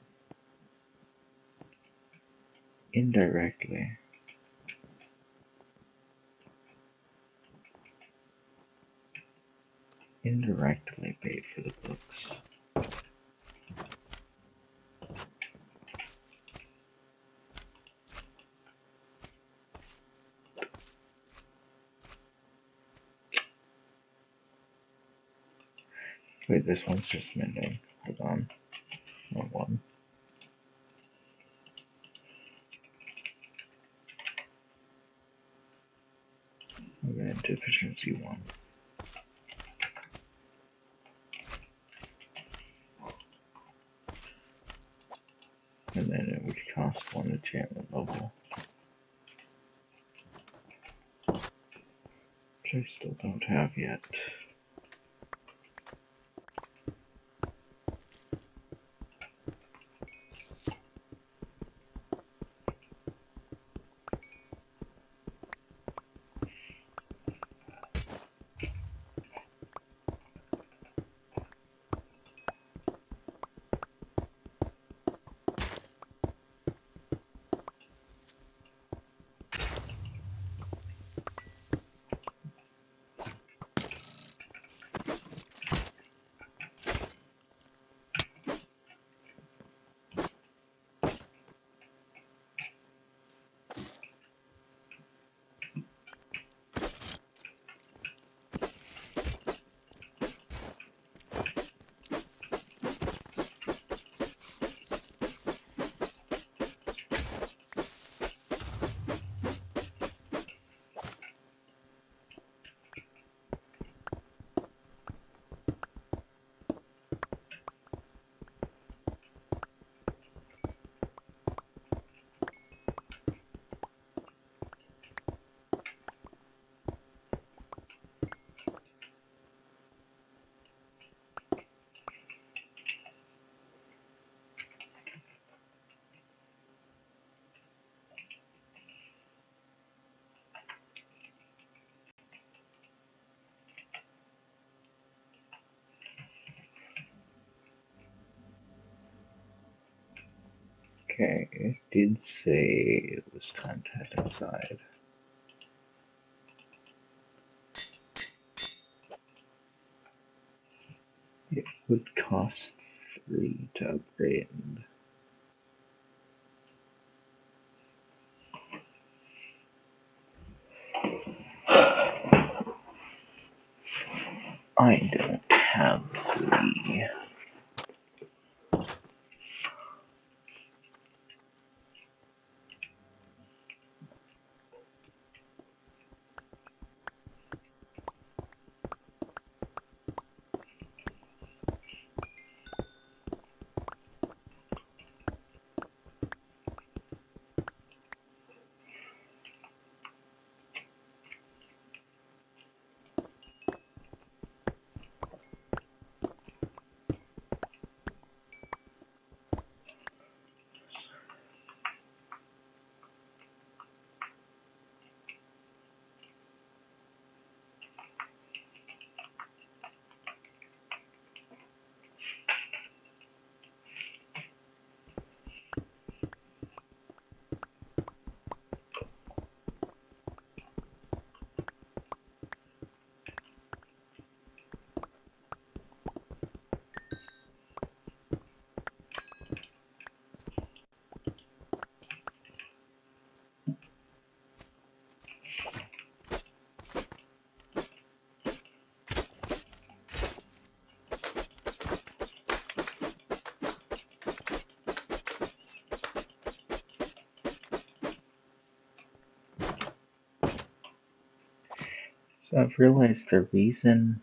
indirectly. Indirectly paid for the books. Wait, this one's just mending. Hold on. Wrong one. Okay, deficiency 1. And then it would cost 1 enchantment level. Which I still don't have yet. Okay, it did say it was time to head inside. It would cost 3 to upgrade. I don't have 3. So I've realized the reason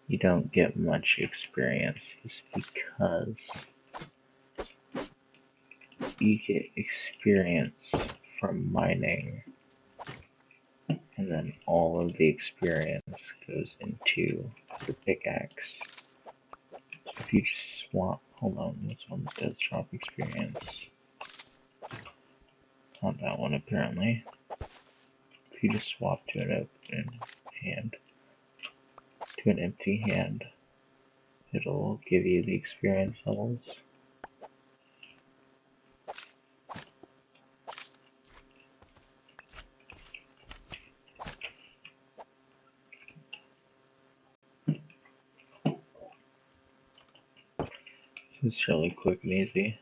you don't get much experience is because you get experience from mining, and then all of the experience goes into the pickaxe. So if you just swap, hold on, this one does drop experience. Not that one apparently. If you just swap to an open hand, to an empty hand, it'll give you the experience levels. It's really quick and easy.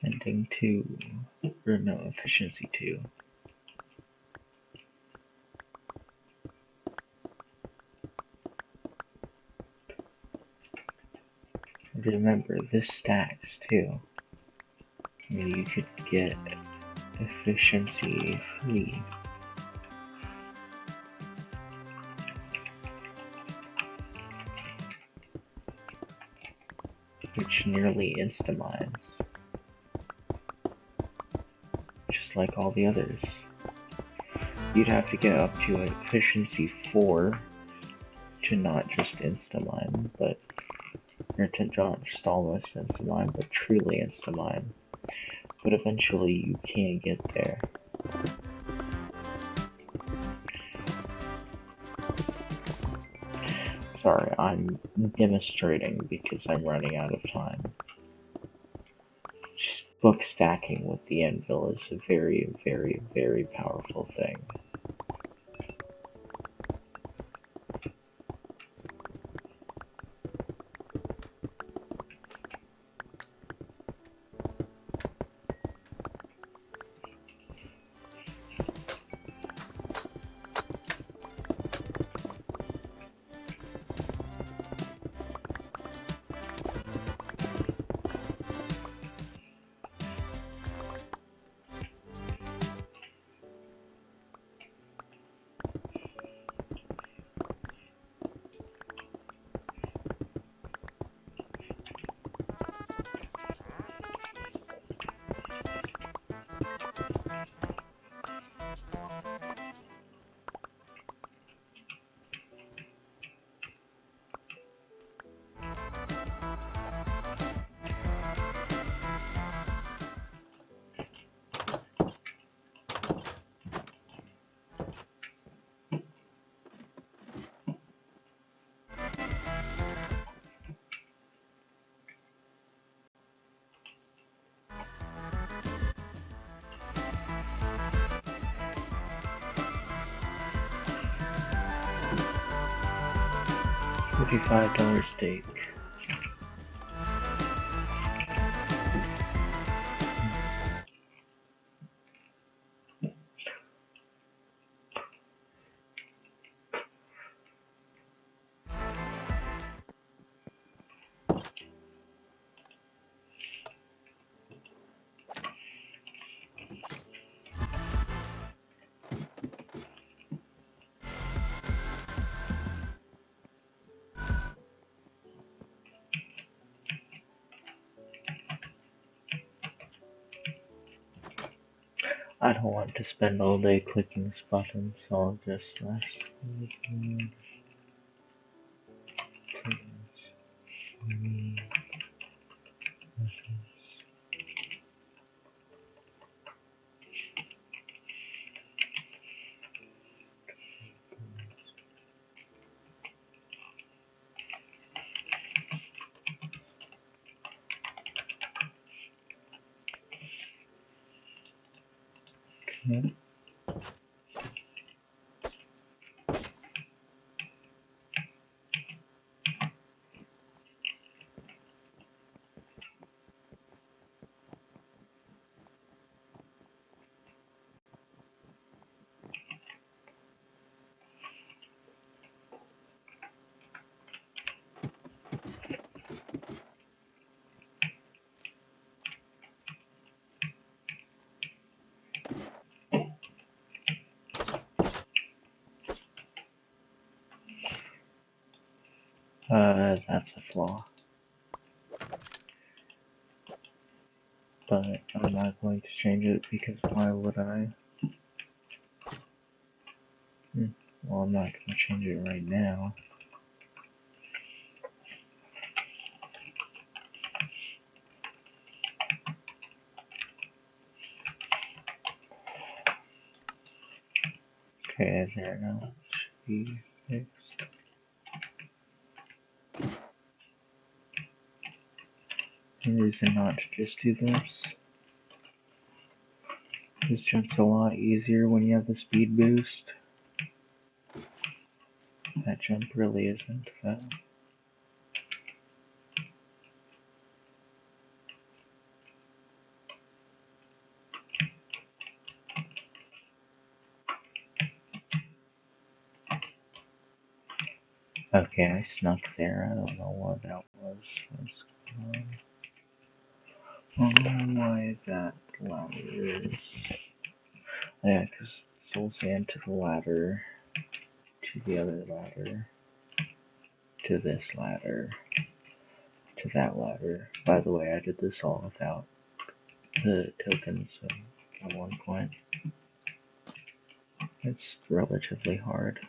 Ending 2, or no, efficiency 2. Remember, this stacks too. I mean, you could get efficiency 3. Which nearly insta-mines. Just like all the others. You'd have to get up to efficiency 4 to not just insta-mine, but or to not just almost insta-mine, but truly insta-mine. But eventually you can get there. Sorry, I'm demonstrating because I'm running out of time. Just book stacking with the anvil is a very, very, very powerful thing. $45 steak. I don't want to spend all day clicking this button, so I'll just okay. That's a flaw. But I'm not going to change it because why would I? Well, I'm not going to change it right now. Okay, there now. Should be fixed. Any reason not to just do this? This jump's a lot easier when you have the speed boost. That jump really isn't fast. Okay, I snuck there. I don't know what that was. Why that ladder is... Yeah, because soul sand to the ladder, to the other ladder, to this ladder, to that ladder. By the way, I did this all without the tokens, so at one point. It's relatively hard.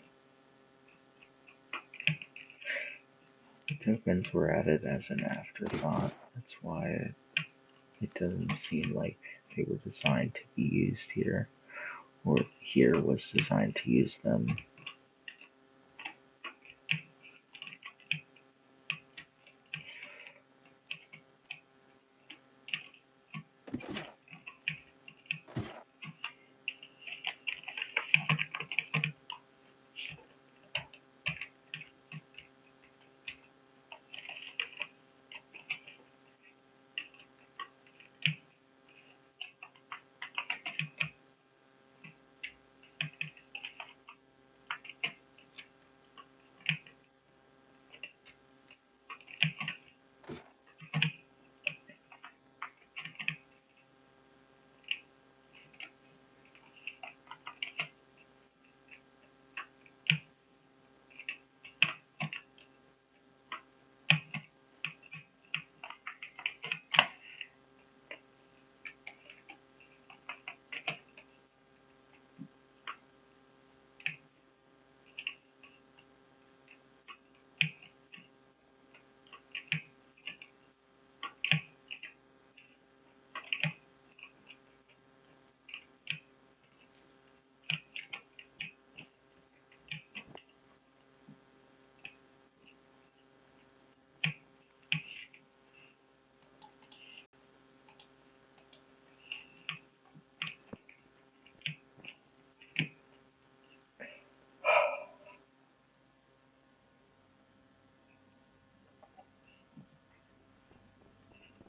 The tokens were added as an afterthought. That's why it doesn't seem like they were designed to be used here, or here was designed to use them.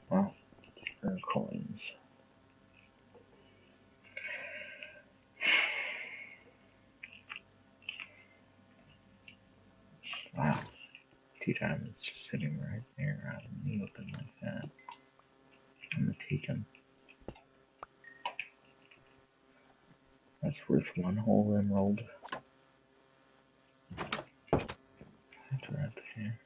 Well, for coins. Wow, 2 diamonds just sitting right there out in the open like that. I'm gonna take them. That's worth 1 whole emerald. That's right here.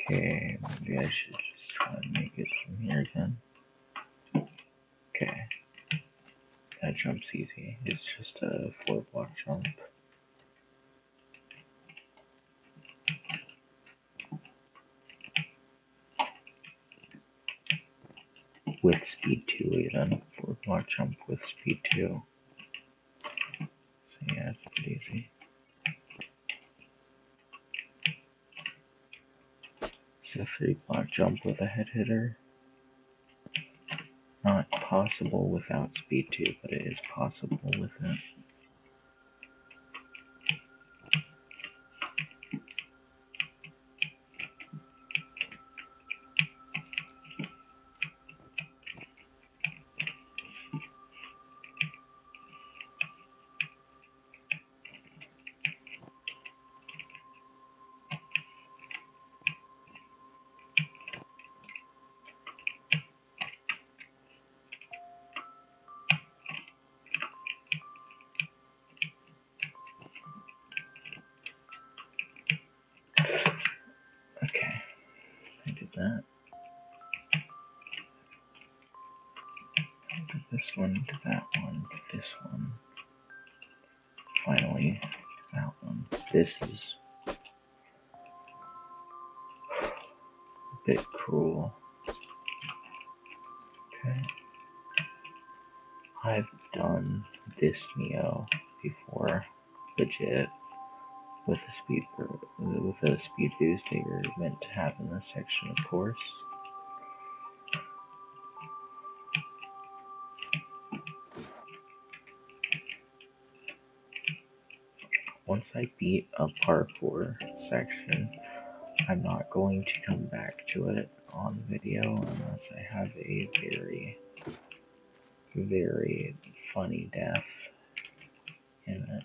Okay, maybe I should just try and make it from here again. Okay, that jump's easy. It's just a 4-block jump. With speed 2 even. 4-block jump with speed 2. So yeah, it's pretty easy. It's a 3-block jump with a head hitter. Not possible without speed 2, but it is possible with it. Okay, I did that. To this one, to that one, to this one. Finally, that one. This is a bit cruel. Okay. I've done this Neo before, legit, with a speed boost that you're meant to have in this section, of course. Once I beat a parkour section, I'm not going to come back to it on video unless I have a very, very funny death in it.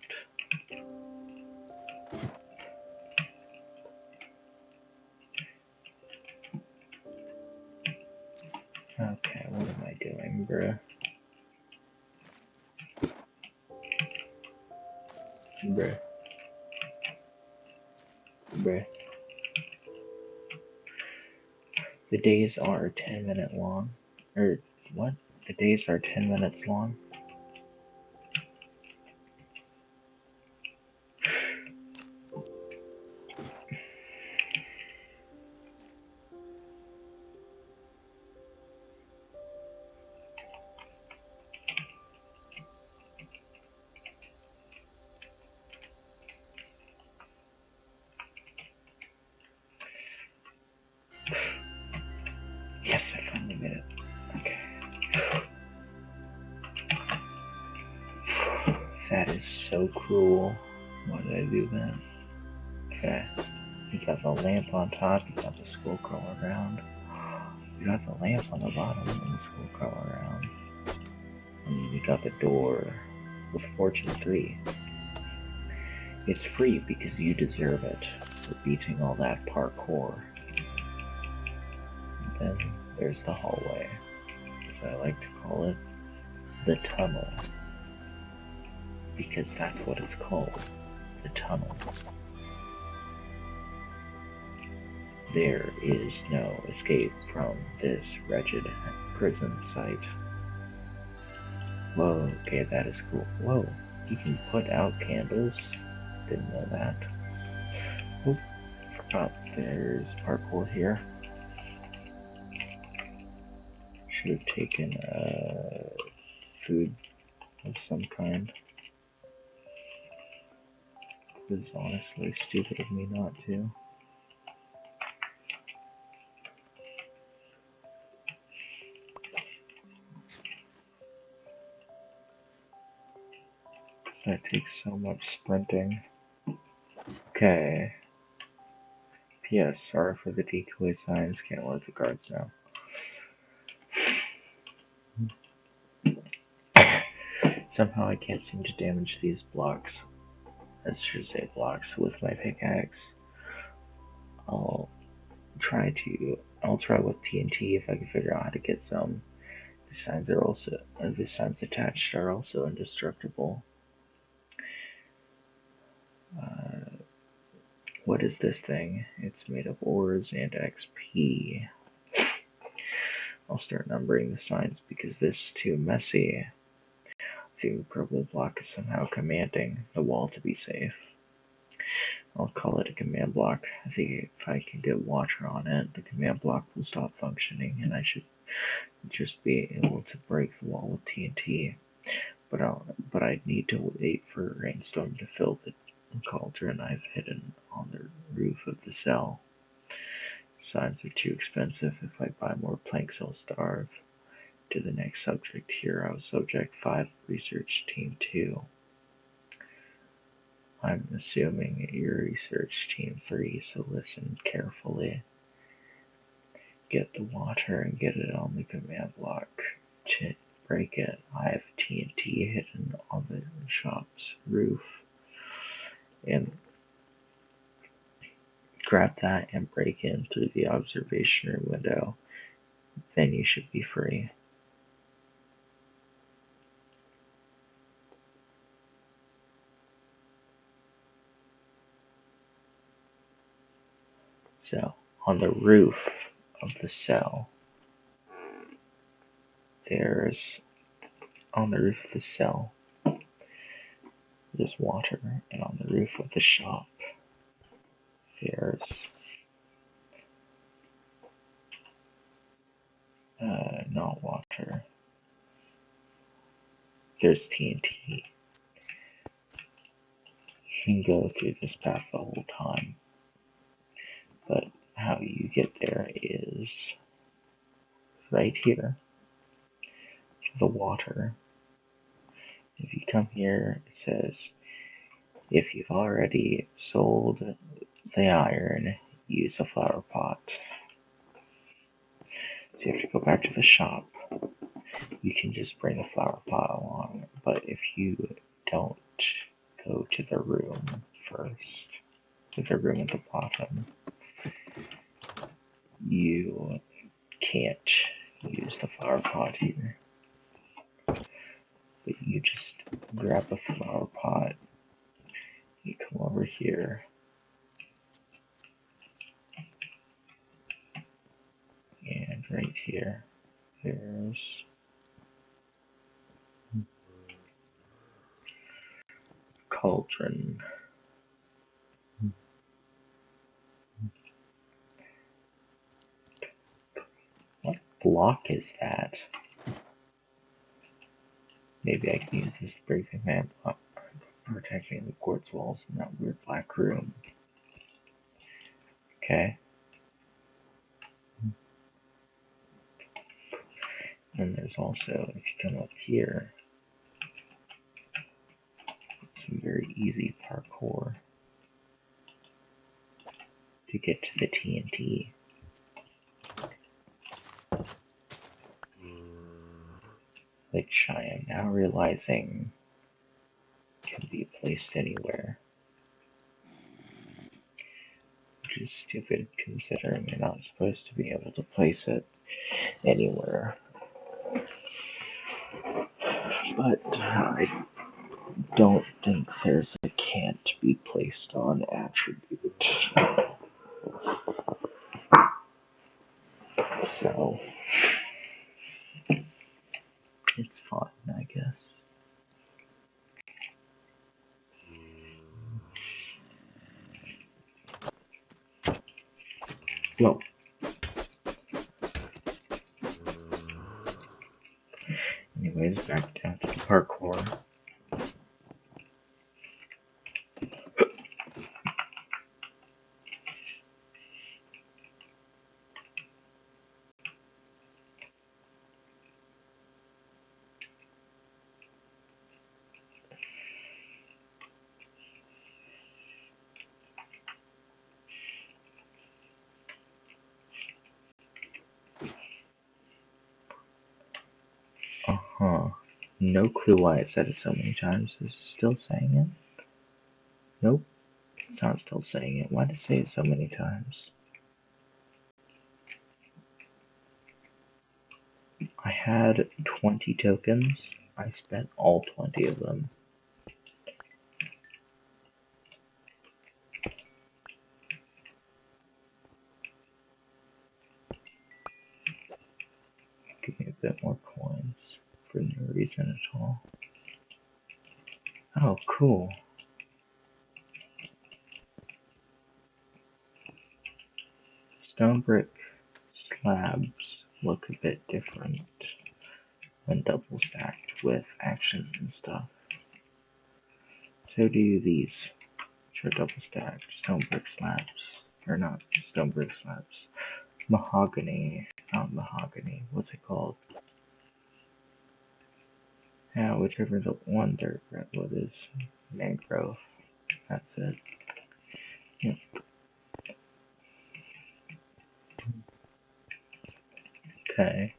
Okay, what am I doing, bruh? Bruh. The days are 10-minute long. Or, what? The days are 10 minutes long? Yes, I finally made it. Okay. That is so cruel. Why did I do that? Okay. You got the lamp on top, you got the skull crawl around. You got the lamp on the bottom and the skull crawl around. And then you got the door with Fortune 3. It's free because you deserve it for beating all that parkour. And then there's the hallway, as I like to call it, the tunnel. Because that's what it's called, the tunnel. There is no escape from this wretched prison site. Whoa, okay, that is cool. Whoa, you can put out candles? Didn't know that. Oop, forgot there's parkour here. Should have taken food of some kind. It was honestly stupid of me not to. That takes so much sprinting. Okay. P.S. Sorry for the decoy signs. Can't let the guards know. Somehow I can't seem to damage these blocks. I should say blocks with my pickaxe. I'll try with TNT if I can figure out how to get some. The signs attached are also indestructible. What is this thing? It's made of ores and XP. I'll start numbering the signs because this is too messy. The purple block is somehow commanding the wall to be safe. I'll call it a command block. I think if I can get water on it, the command block will stop functioning and I should just be able to break the wall with TNT. But I need to wait for a rainstorm to fill the cauldron I've hidden on the roof of the cell. Signs are too expensive. If I buy more planks, I'll starve. To the next subject, hero. Subject 5, research team 2. I'm assuming you're research team 3, so listen carefully. Get the water and get it on the command block to break it. I have TNT hidden on the shop's roof. And grab that and break in through the observation room window. Then you should be free. So, on the roof of the cell, there's water, and on the roof of the shop, there's not water. There's TNT. You can go through this path the whole time, but how you get there is right here. The water. If you come here, it says, if you've already sold the iron, use a flower pot. So you have to go back to the shop. You can just bring a flower pot along, but if you don't go to the room first, to the room at the bottom, you can't use the flower pot here. But you just grab a flower pot, you come over here, and right here, there's cauldron. What block is that? Maybe I can use this to break the command block, protecting the quartz walls in that weird black room. Okay. And there's also, if you come up here, some very easy parkour to get to the TNT. Which I am now realizing can be placed anywhere. Which is stupid considering you're not supposed to be able to place it anywhere. But I don't think there's a can't be placed on attribute. So it's fine, I guess. Well, anyways, back down to the parkour. No clue why it said it so many times. Is it still saying it? Nope. It's not still saying it. Why did it say it so many times? I had 20 tokens. I spent all 20 of them. Give me a bit more coins for no reason at all. Oh, cool. Stone brick slabs look a bit different when double stacked with actions and stuff. So do these, which are double stacked stone brick slabs. or not stone brick slabs. Mahogany, not mahogany. What's it called? Yeah, whichever the one dirt redwood is. Mangrove. That's it. Yep. Okay.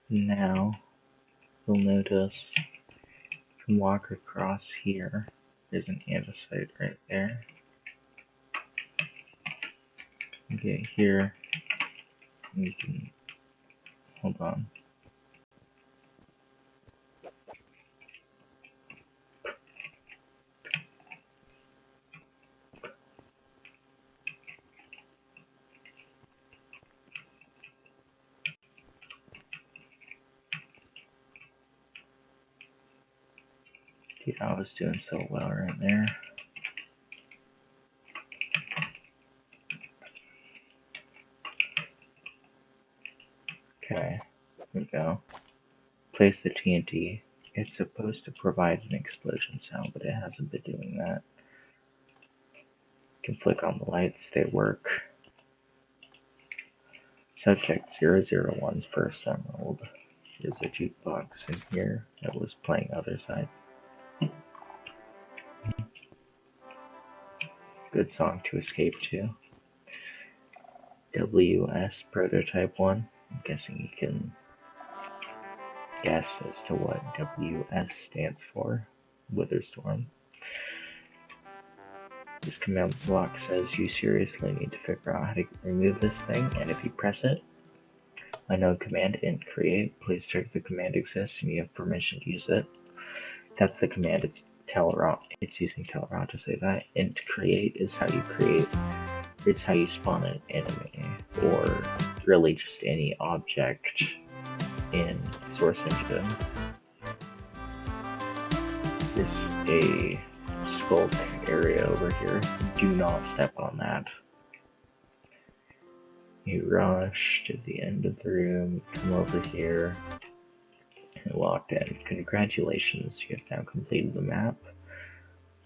Now you'll notice you can walk across here. There's an andesite right there. You get here. You can hold on. Dude, I was doing so well right there. Okay, here we go. Place the TNT. It's supposed to provide an explosion sound, but it hasn't been doing that. You can flick on the lights, they work. Subject 001's first emerald. There's a jukebox in here that was playing other side. Good song to escape to. WS Prototype 1. I'm guessing you can guess as to what WS stands for. Witherstorm. This command block says you seriously need to figure out how to remove this thing, and if you press it, unknown command int create. Please check the command exists and you have permission to use it. That's the command. It's using Telrot to say that. Int create is how you create. It's how you spawn an enemy, or really just any object in Source Engine. There's a sculk area over here. Do not step on that. You rush to the end of the room, come over here, and locked in. Congratulations, you have now completed the map.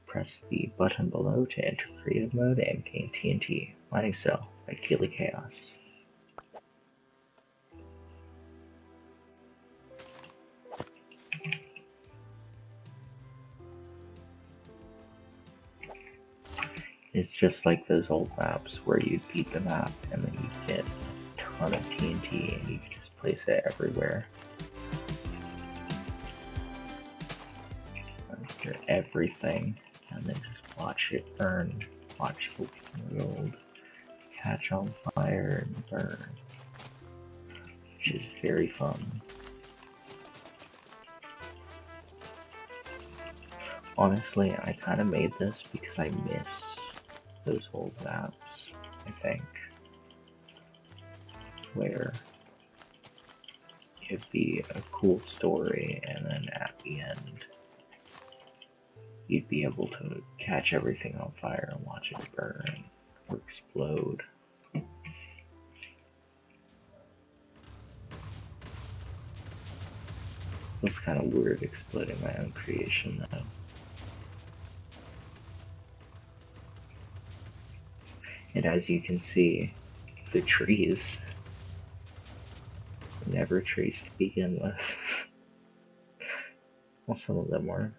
Press the button below to enter creative mode and gain TNT. Mining Cell by Keely Chaos. It's just like those old maps where you'd beat the map and then you'd get a ton of TNT and you could just place it everywhere. Under everything, and then just watch it burn, watch the world catch on fire and burn, which is very fun. Honestly, I kind of made this because I miss those old maps, I think, where it'd be a cool story and then at the end you'd be able to catch everything on fire and watch it burn or explode. It was kind of weird exploding my own creation though. And as you can see, the trees were never trees to begin with. Well, some of them were.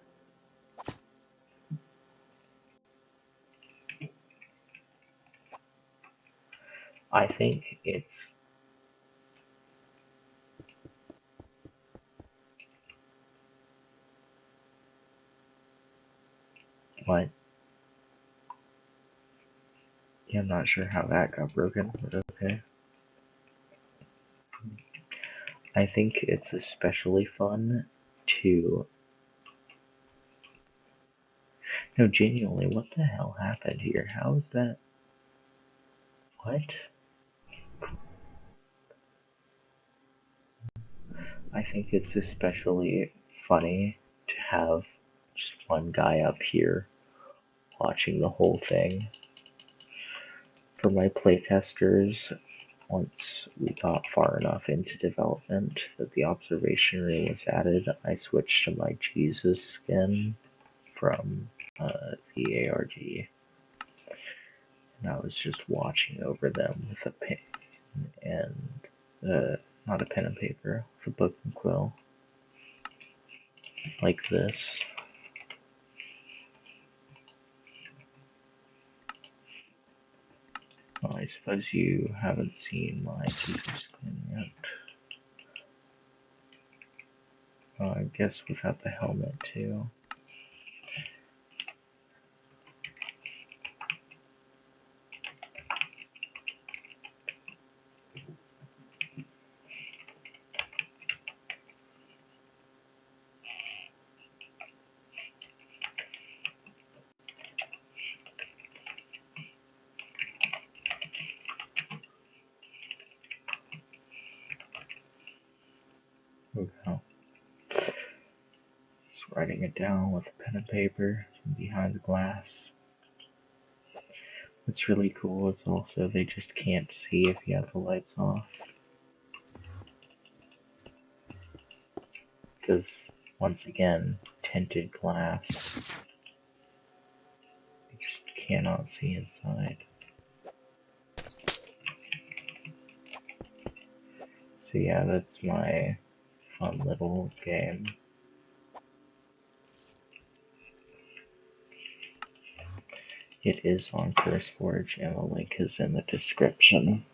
I think it's what? Yeah, I'm not sure how that got broken, but okay. I think it's especially fun to... No, genuinely, what the hell happened here? How is that... What? I think it's especially funny to have just one guy up here watching the whole thing. For my playtesters, once we got far enough into development that the observation room was added, I switched to my Jesus skin from the ARG. and I was just watching over them with a pen and not a pen and paper, with a book and quill, like this. Well, I suppose you haven't seen my Jesus skin yet. I guess without the helmet too. Okay. Just writing it down with a pen and paper behind the glass. What's really cool is also they just can't see if you have the lights off. Because, once again, tinted glass. You just cannot see inside. So yeah, that's my fun little game. It is on CurseForge, and the link is in the description.